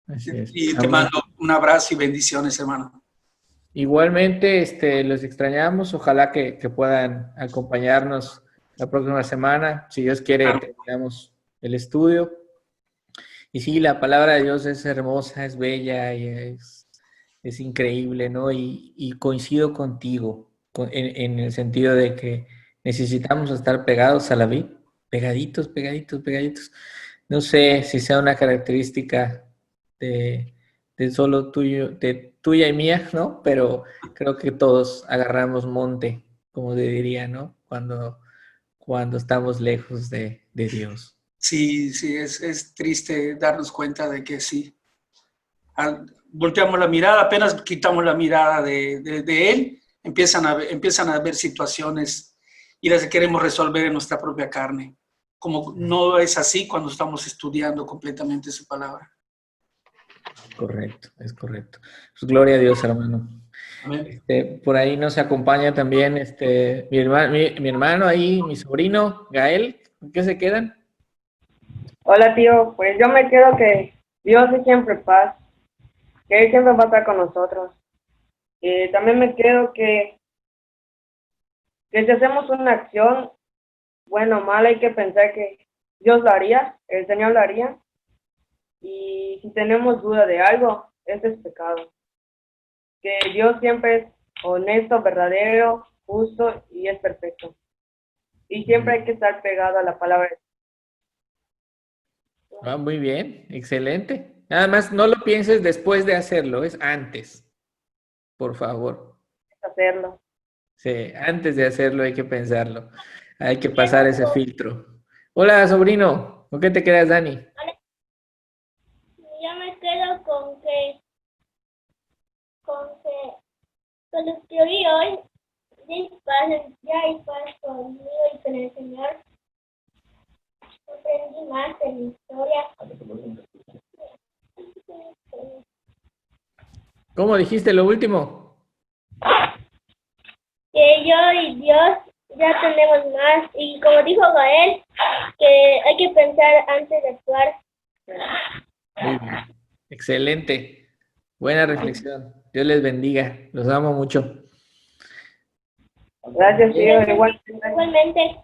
Así es. Y te mando un abrazo y bendiciones, hermano. Igualmente, los extrañamos. Ojalá que puedan acompañarnos la próxima semana. Si Dios quiere, claro, terminamos el estudio. Y sí, la palabra de Dios es hermosa, es bella y es increíble, ¿no? Y coincido contigo en el sentido de que necesitamos estar pegados a la vid, pegaditos, pegaditos, pegaditos. No sé si sea una característica de solo tuya y mía, ¿no? Pero creo que todos agarramos monte, como te diría, ¿no? Cuando estamos lejos de Dios. Sí, es triste darnos cuenta de que sí. Volteamos la mirada, apenas quitamos la mirada de Él, empiezan a ver situaciones y las queremos resolver en nuestra propia carne. Como no es así cuando estamos estudiando completamente su palabra. Correcto, es correcto. Pues gloria a Dios, hermano. Amén. Por ahí nos acompaña también mi hermano ahí, mi sobrino, Gael. ¿Con qué se quedan? Hola, tío. Pues yo me quedo que Dios es siempre paz, que Él siempre va a estar con nosotros. También me quedo que si hacemos una acción, buena o mala, hay que pensar que Dios lo haría, el Señor lo haría. Y si tenemos duda de algo, ese es pecado. Que Dios siempre es honesto, verdadero, justo y es perfecto. Y siempre hay que estar pegado a la palabra. Muy bien, excelente. Nada más no lo pienses después de hacerlo, es antes, por favor. Hacerlo. Sí, antes de hacerlo hay que pensarlo. Hay que pasar ese filtro. Hola, sobrino. ¿Con qué te quedas, Dani? Yo me quedo con lo que oí hoy, ya hay paz conmigo y con el Señor. Aprendí más de mi historia. ¿Cómo dijiste lo último? Que yo y Dios ya tenemos más. Y como dijo Gael, que hay que pensar antes de actuar. Muy bien. Excelente. Buena reflexión. Dios les bendiga. Los amo mucho. Gracias, tío. Igualmente.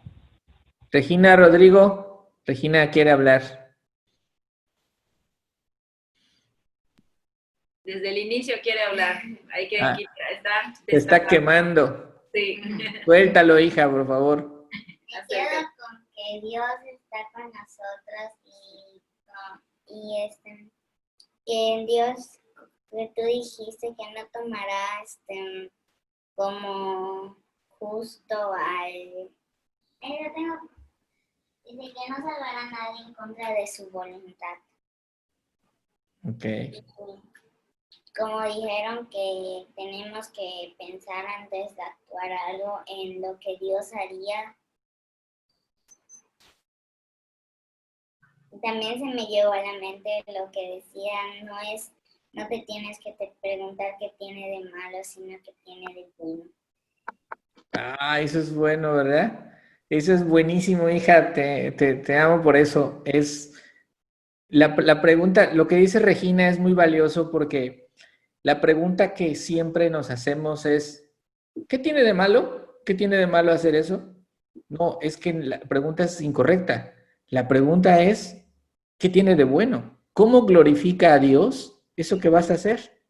Regina Rodrigo. Regina quiere hablar. Desde el inicio quiere hablar. Hay que se está quemando. Sí. Suéltalo, hija, por favor. Me quedo con que Dios está con nosotros que en Dios, que tú dijiste que no tomará como justo dice que no salvará a nadie en contra de su voluntad. Ok. como dijeron que tenemos que pensar antes de actuar algo en lo que Dios haría, también se me llegó a la mente lo que decían, no te tienes que preguntar qué tiene de malo, sino qué tiene de bueno. Ah, eso es bueno, ¿verdad? Eso es buenísimo, hija. Te amo por eso. Es la pregunta, lo que dice Regina es muy valioso porque la pregunta que siempre nos hacemos es, ¿qué tiene de malo? ¿Qué tiene de malo hacer eso? No, es que la pregunta es incorrecta. La pregunta es, ¿qué tiene de bueno? ¿Cómo glorifica a Dios eso que vas a hacer?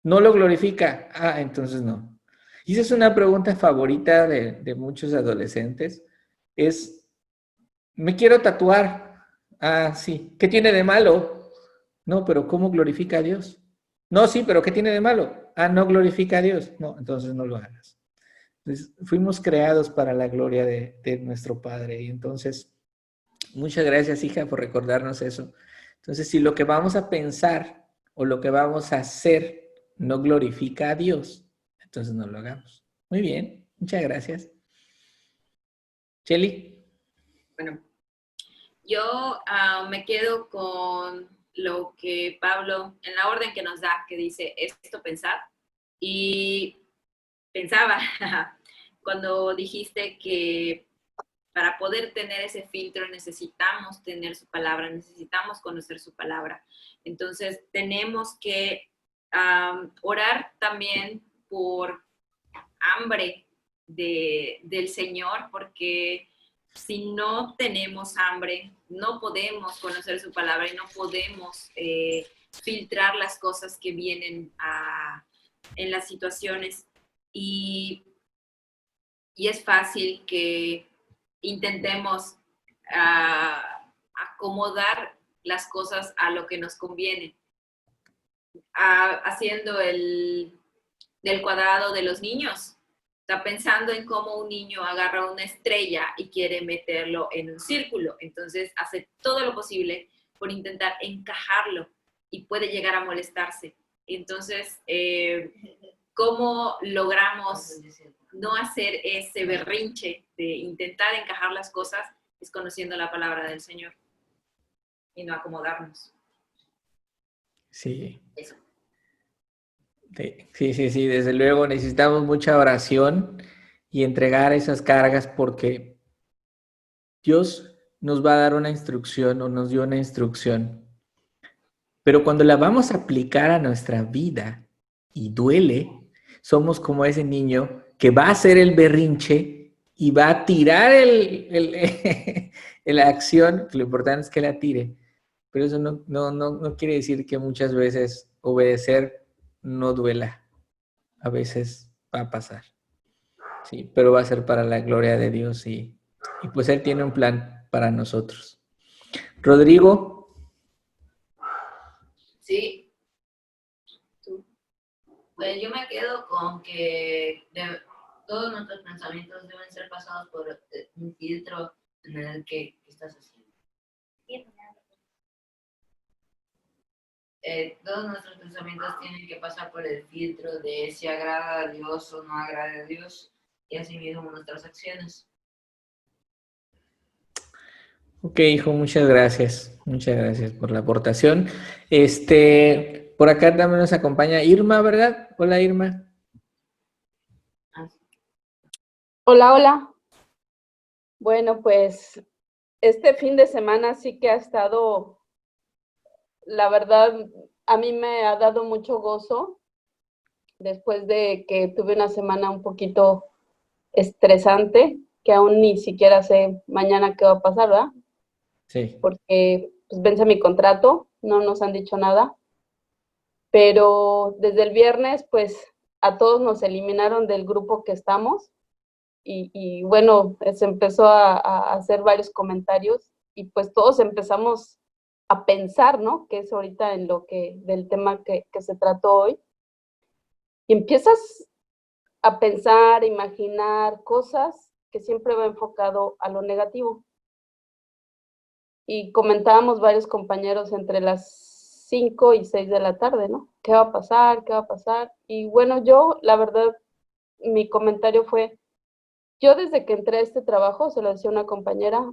¿No lo glorifica? Ah, entonces no. Y esa es una pregunta favorita de muchos adolescentes. Es, me quiero tatuar. Ah, sí. ¿Qué tiene de malo? No, pero ¿cómo glorifica a Dios? No, sí, pero ¿qué tiene de malo? Ah, no glorifica a Dios. No, entonces no lo hagas. Entonces, fuimos creados para la gloria de nuestro Padre. Y entonces, muchas gracias, hija, por recordarnos eso. Entonces, si lo que vamos a pensar o lo que vamos a hacer no glorifica a Dios, entonces no lo hagamos. Muy bien, muchas gracias. Cheli. Bueno, yo me quedo con lo que Pablo, en la orden que nos da, que dice esto pensar. Y pensaba cuando dijiste que para poder tener ese filtro necesitamos tener su palabra, necesitamos conocer su palabra. Entonces tenemos que orar también por hambre del Señor, porque si no tenemos hambre, no podemos conocer su palabra y no podemos filtrar las cosas que vienen en las situaciones. Y es fácil que intentemos acomodar las cosas a lo que nos conviene, haciendo del cuadrado de los niños. Está pensando en cómo un niño agarra una estrella y quiere meterlo en un círculo. Entonces hace todo lo posible por intentar encajarlo y puede llegar a molestarse. Entonces, ¿cómo logramos no hacer ese berrinche de intentar encajar las cosas? Es conociendo la palabra del Señor y no acomodarnos. Sí. Eso. Sí, desde luego necesitamos mucha oración y entregar esas cargas porque Dios nos va a dar una instrucción o nos dio una instrucción, pero cuando la vamos a aplicar a nuestra vida y duele, somos como ese niño que va a hacer el berrinche y va a tirar la acción, que lo importante es que la tire, pero eso no quiere decir que muchas veces obedecer no duela. A veces va a pasar, sí, pero va a ser para la gloria de Dios y pues Él tiene un plan para nosotros. Rodrigo. Sí. Pues yo me quedo con que todos nuestros pensamientos deben ser pasados por un filtro en el que estás haciendo. Todos nuestros pensamientos tienen que pasar por el filtro de si agrada a Dios o no agrada a Dios, y así mismo nuestras acciones. Ok, hijo, muchas gracias. Muchas gracias por la aportación. Por acá también nos acompaña Irma, ¿verdad? Hola, Irma. Hola, hola. Bueno, pues este fin de semana sí que ha estado, la verdad, a mí me ha dado mucho gozo después de que tuve una semana un poquito estresante, que aún ni siquiera sé mañana qué va a pasar, ¿verdad? Sí. Porque pues, vence mi contrato, no nos han dicho nada, pero desde el viernes, pues a todos nos eliminaron del grupo que estamos. Y bueno, se empezó a hacer varios comentarios y pues todos empezamos a pensar, ¿no? Que es ahorita en del tema que se trató hoy. Y empiezas a pensar, a imaginar cosas que siempre va enfocado a lo negativo. Y comentábamos varios compañeros entre las 5 y 6 de la tarde, ¿no? ¿Qué va a pasar? ¿Qué va a pasar? Y bueno, yo, la verdad, mi comentario fue, yo desde que entré a este trabajo, se lo decía una compañera,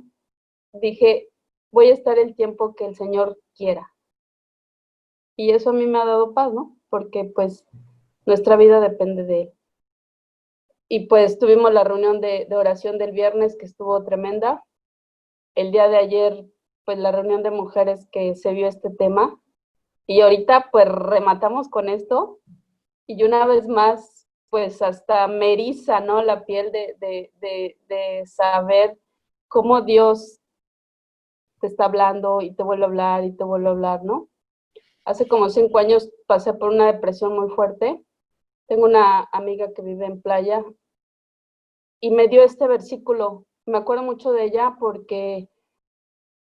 dije, voy a estar el tiempo que el Señor quiera. Y eso a mí me ha dado paz, ¿no? Porque pues nuestra vida depende de Él. Y pues tuvimos la reunión de oración del viernes que estuvo tremenda. El día de ayer, pues la reunión de mujeres que se vio este tema. Y ahorita pues rematamos con esto. Y una vez más, pues hasta me eriza, ¿no? La piel de saber cómo Dios te está hablando y te vuelve a hablar y te vuelve a hablar, ¿no? Hace como 5 años pasé por una depresión muy fuerte. Tengo una amiga que vive en Playa y me dio este versículo. Me acuerdo mucho de ella porque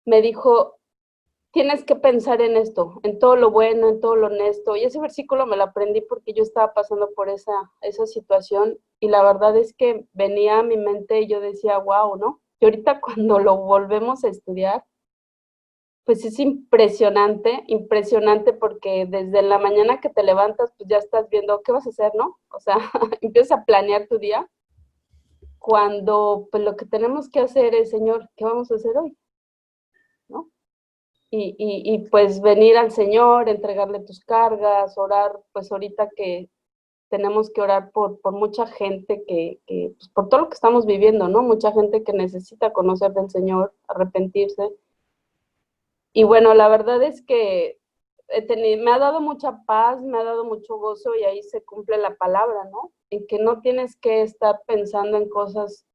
me dijo, tienes que pensar en esto, en todo lo bueno, en todo lo honesto. Y ese versículo me lo aprendí porque yo estaba pasando por esa situación y la verdad es que venía a mi mente y yo decía, wow, ¿no? Y ahorita cuando lo volvemos a estudiar, pues es impresionante, impresionante porque desde la mañana que te levantas, pues ya estás viendo qué vas a hacer, ¿no? O sea, empiezas a planear tu día cuando pues lo que tenemos que hacer es, Señor, ¿qué vamos a hacer hoy? ¿No? Y pues venir al Señor, entregarle tus cargas, orar, pues ahorita que tenemos que orar por mucha gente pues por todo lo que estamos viviendo, ¿no? Mucha gente que necesita conocer del Señor, arrepentirse. Y bueno, la verdad es que me ha dado mucha paz, me ha dado mucho gozo y ahí se cumple la palabra, ¿no? En que no tienes que estar pensando en cosas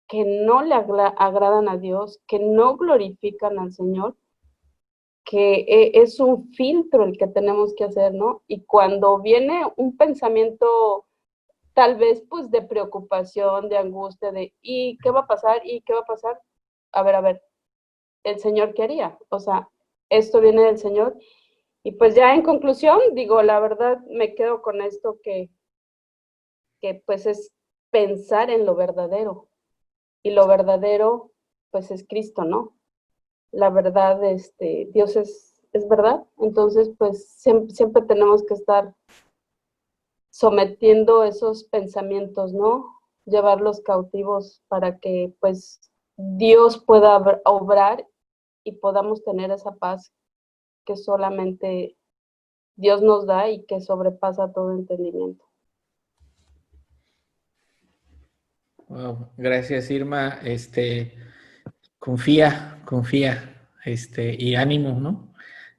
que no le agradan a Dios, que no glorifican al Señor, que es un filtro el que tenemos que hacer, ¿no? Y cuando viene un pensamiento tal vez pues de preocupación, de angustia, ¿y qué va a pasar? ¿Y qué va a pasar? A ver, ¿el Señor qué haría? O sea, esto viene del Señor. Y pues ya en conclusión, digo, la verdad me quedo con esto que pues es pensar en lo verdadero. Y lo verdadero, pues es Cristo, ¿no? La verdad, Dios es verdad. Entonces, pues siempre tenemos que estar sometiendo esos pensamientos, ¿no? Llevarlos cautivos para que, pues, Dios pueda obrar y podamos tener esa paz que solamente Dios nos da y que sobrepasa todo entendimiento. Wow, gracias Irma. Confía, y ánimo, ¿no?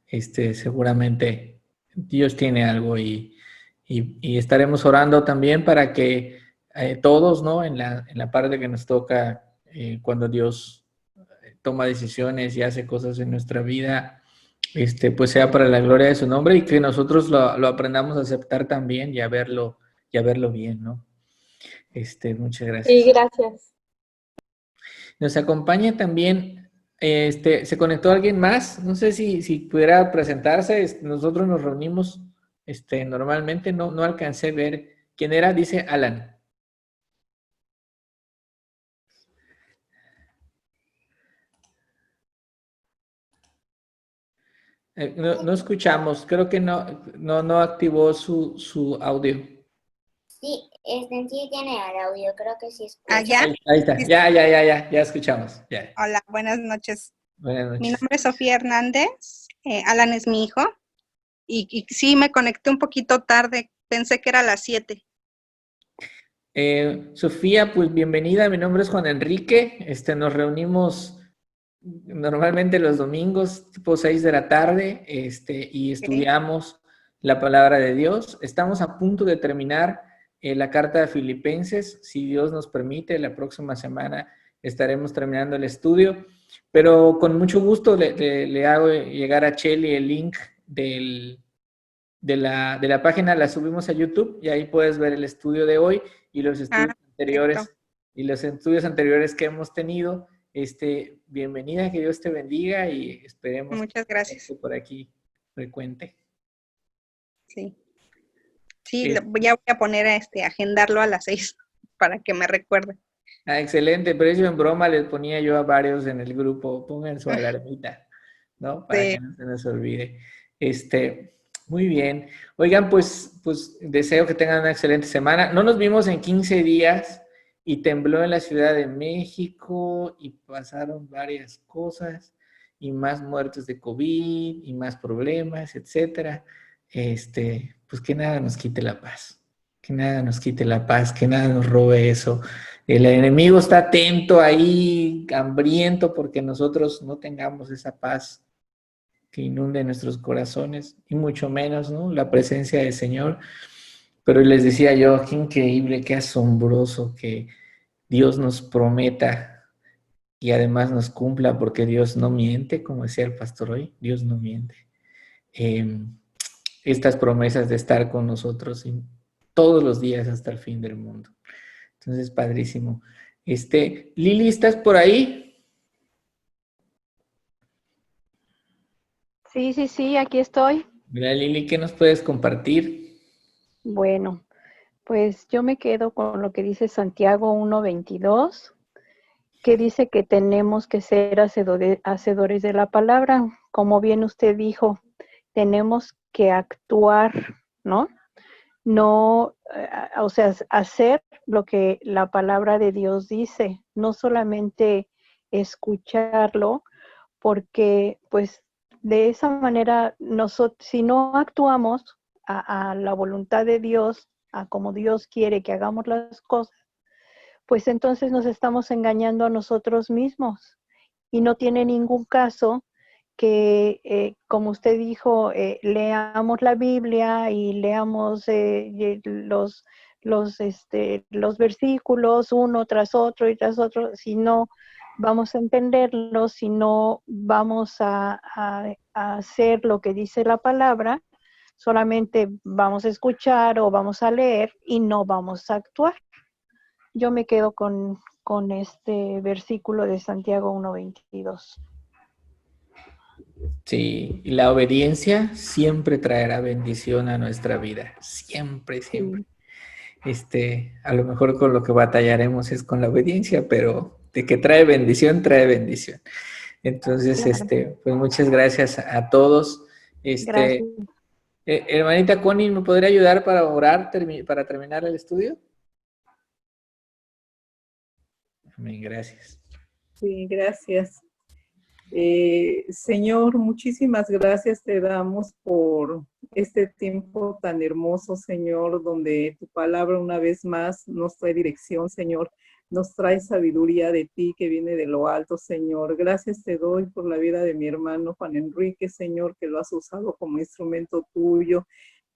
Seguramente Dios tiene algo y estaremos orando también para que todos, ¿no? En la parte que nos toca, cuando Dios toma decisiones y hace cosas en nuestra vida, pues sea para la gloria de su nombre y que nosotros lo aprendamos a aceptar también y a verlo bien, ¿no? Muchas gracias. Sí, gracias. Nos acompaña también, se conectó alguien más, no sé si pudiera presentarse, nosotros nos reunimos, normalmente, no alcancé a ver quién era, dice Alan. No escuchamos, creo que no activó su audio. Sí, sí tiene el audio, creo que sí escucha. ¿Ah, ya? Ahí está, ya escuchamos. Ya. Hola, buenas noches. Buenas noches. Mi nombre es Sofía Hernández, Alan es mi hijo, y sí me conecté un poquito tarde, pensé que era a las 7. Sofía, pues bienvenida, mi nombre es Juan Enrique, nos reunimos normalmente los domingos, tipo 6 de la tarde, y estudiamos la palabra de Dios. Estamos a punto de terminar la carta de Filipenses. Si Dios nos permite, la próxima semana estaremos terminando el estudio. Pero con mucho gusto le hago llegar a Cheli el link de la página, la subimos a YouTube y ahí puedes ver el estudio de hoy y los estudios anteriores. Perfecto. Y los estudios anteriores que hemos tenido. Bienvenida, que Dios te bendiga y esperemos. Muchas gracias. Que por aquí frecuente. Sí. Sí, ya voy a poner agendarlo a las 6 para que me recuerde. Excelente, pero eso en broma les ponía yo a varios en el grupo, pongan su alarmita, ¿no? Para que no se nos olvide. Muy bien. Oigan, pues deseo que tengan una excelente semana. No nos vimos en 15 días y tembló en la Ciudad de México y pasaron varias cosas y más muertos de COVID y más problemas, etcétera. Pues que nada nos quite la paz. Que nada nos quite la paz, que nada nos robe eso. El enemigo está atento ahí, hambriento, porque nosotros no tengamos esa paz que inunde nuestros corazones, y mucho menos, ¿no?, la presencia del Señor. Pero les decía yo, qué increíble, qué asombroso que Dios nos prometa y además nos cumpla, porque Dios no miente, como decía el pastor hoy, Dios no miente. Estas promesas de estar con nosotros todos los días hasta el fin del mundo. Entonces, padrísimo. Lili, ¿estás por ahí? Sí, aquí estoy. Mira, Lili, ¿qué nos puedes compartir? Bueno, pues yo me quedo con lo que dice Santiago 1:22, que dice que tenemos que ser hacedores de la palabra. Como bien usted dijo, tenemos que actuar, ¿no? No, o sea, hacer lo que la palabra de Dios dice, no solamente escucharlo, porque pues de esa manera nosotros, si no actuamos a la voluntad de Dios, a como Dios quiere que hagamos las cosas, pues entonces nos estamos engañando a nosotros mismos. Y no tiene ningún caso que, como usted dijo, leamos la Biblia y leamos los versículos uno tras otro y tras otro, si no vamos a entenderlos, si no vamos a hacer lo que dice la palabra, solamente vamos a escuchar o vamos a leer y no vamos a actuar. Yo me quedo con este versículo de Santiago 1:22. Sí, y la obediencia siempre traerá bendición a nuestra vida, siempre, siempre. A lo mejor con lo que batallaremos es con la obediencia, pero de que trae bendición, trae bendición. Entonces, Claro. pues muchas gracias a todos. Gracias. Hermanita Connie, ¿me podría ayudar para orar, para terminar el estudio? Amén, gracias. Sí, gracias. Señor, muchísimas gracias te damos por este tiempo tan hermoso, Señor, donde tu palabra una vez más nos trae dirección, Señor, nos trae sabiduría de ti que viene de lo alto, Señor. Gracias te doy por la vida de mi hermano Juan Enrique, Señor, que lo has usado como instrumento tuyo,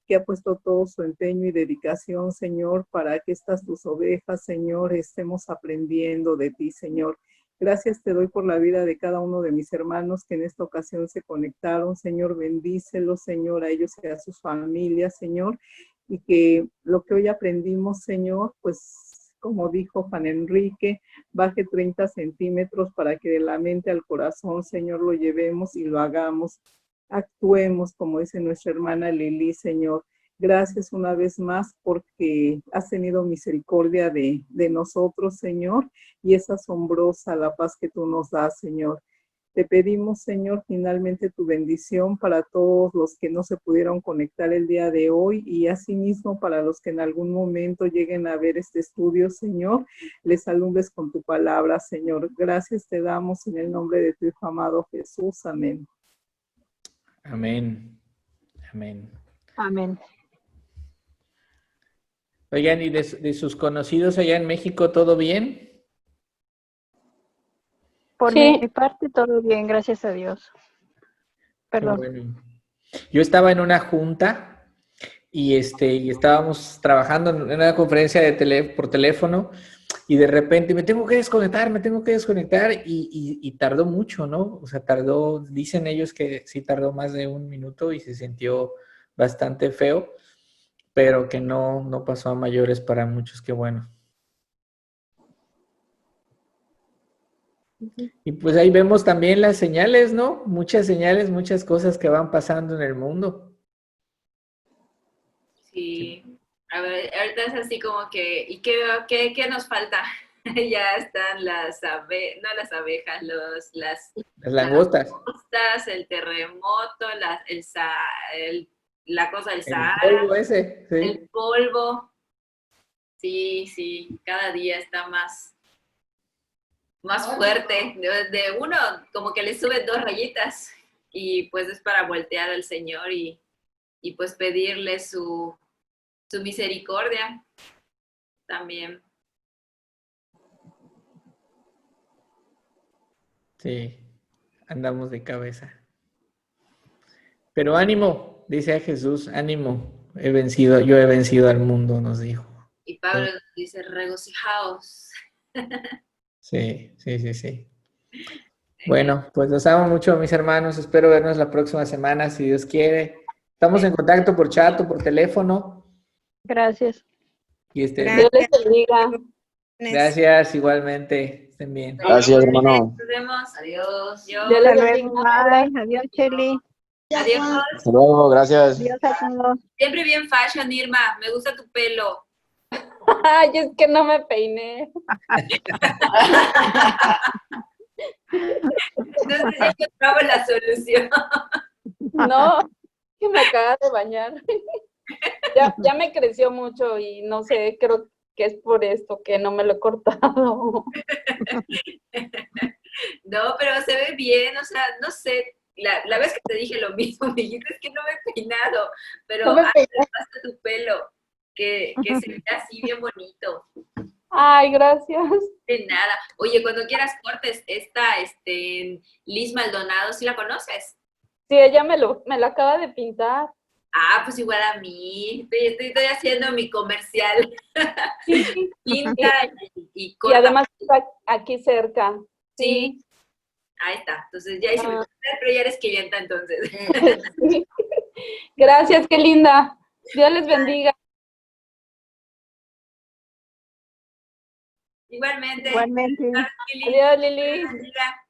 que ha puesto todo su empeño y dedicación, Señor, para que estas tus ovejas, Señor, estemos aprendiendo de ti, Señor. Gracias te doy por la vida de cada uno de mis hermanos que en esta ocasión se conectaron. Señor, bendícelos, Señor, a ellos y a sus familias, Señor. Y que lo que hoy aprendimos, Señor, pues como dijo Juan Enrique, baje 30 centímetros para que de la mente al corazón, Señor, lo llevemos y lo hagamos. Actuemos, como dice nuestra hermana Lili, Señor. Gracias una vez más porque has tenido misericordia de nosotros, Señor, y es asombrosa la paz que tú nos das, Señor. Te pedimos, Señor, finalmente tu bendición para todos los que no se pudieron conectar el día de hoy y asimismo para los que en algún momento lleguen a ver este estudio, Señor, les alumbres con tu palabra, Señor. Gracias te damos en el nombre de tu Hijo amado Jesús. Amén. Amén. Amén. Amén. Oigan, ¿y de sus conocidos allá en México todo bien? Por mi parte, todo bien, gracias a Dios. Perdón. Bueno. Yo estaba en una junta y estábamos trabajando en una conferencia por teléfono y de repente me tengo que desconectar y tardó mucho, ¿no? O sea, dicen ellos que sí tardó más de 1 minuto y se sintió bastante feo, pero que no pasó a mayores para muchos, qué bueno. Y pues ahí vemos también las señales, ¿no? Muchas señales, muchas cosas que van pasando en el mundo. Sí. A ver, ahorita es así como que, ¿y qué nos falta? Ya están las abejas, no las abejas, las langostas. langostas, el terremoto, la cosa del El Sahara, polvo ese, sí. el polvo. Sí, sí, cada día está más fuerte. De uno, como que le suben 2 rayitas y pues es para voltear al Señor y pues pedirle su misericordia también. Sí, andamos de cabeza. Pero ánimo, dice a Jesús, ánimo, yo he vencido al mundo, nos dijo. Y Pablo nos dice, regocijaos. Sí, sí, sí, sí. Bueno, pues los amo mucho, mis hermanos. Espero vernos la próxima semana, si Dios quiere. Estamos en contacto por chat o por teléfono. Gracias. Y Dios les bendiga. Gracias, igualmente. Estén bien. Gracias, hermano. Nos vemos. Adiós. Dios les Hasta bendiga. luego, bye. Adiós, Cheli. Adiós. Hasta luego, gracias. Adiós a todos. Siempre bien fashion, Irma. Me gusta tu pelo. Ay, es que no me peiné. Entonces ya encontramos la solución. No, que me acaba de bañar. Ya me creció mucho y no sé, creo que es por esto que no me lo he cortado. No, pero se ve bien, o sea, no sé. La vez que te dije lo mismo, me dijiste es que no me he peinado, pero No me peiné. hasta tu pelo, que se ve así bien bonito. Ay, gracias. De nada. Oye, cuando quieras cortes, Liz Maldonado, ¿sí la conoces? Sí, ella me lo acaba de pintar. Ah, pues igual a mí. Estoy haciendo mi comercial. Sí. Pinta y Y corta. además está aquí cerca. Sí. Ahí está. Entonces ya hice mi comercial, pero ya eres clienta entonces. Sí. Gracias, qué linda. Dios les bendiga. Igualmente. Igualmente. Gracias, Lili. Adiós, Lili. Dios bendiga.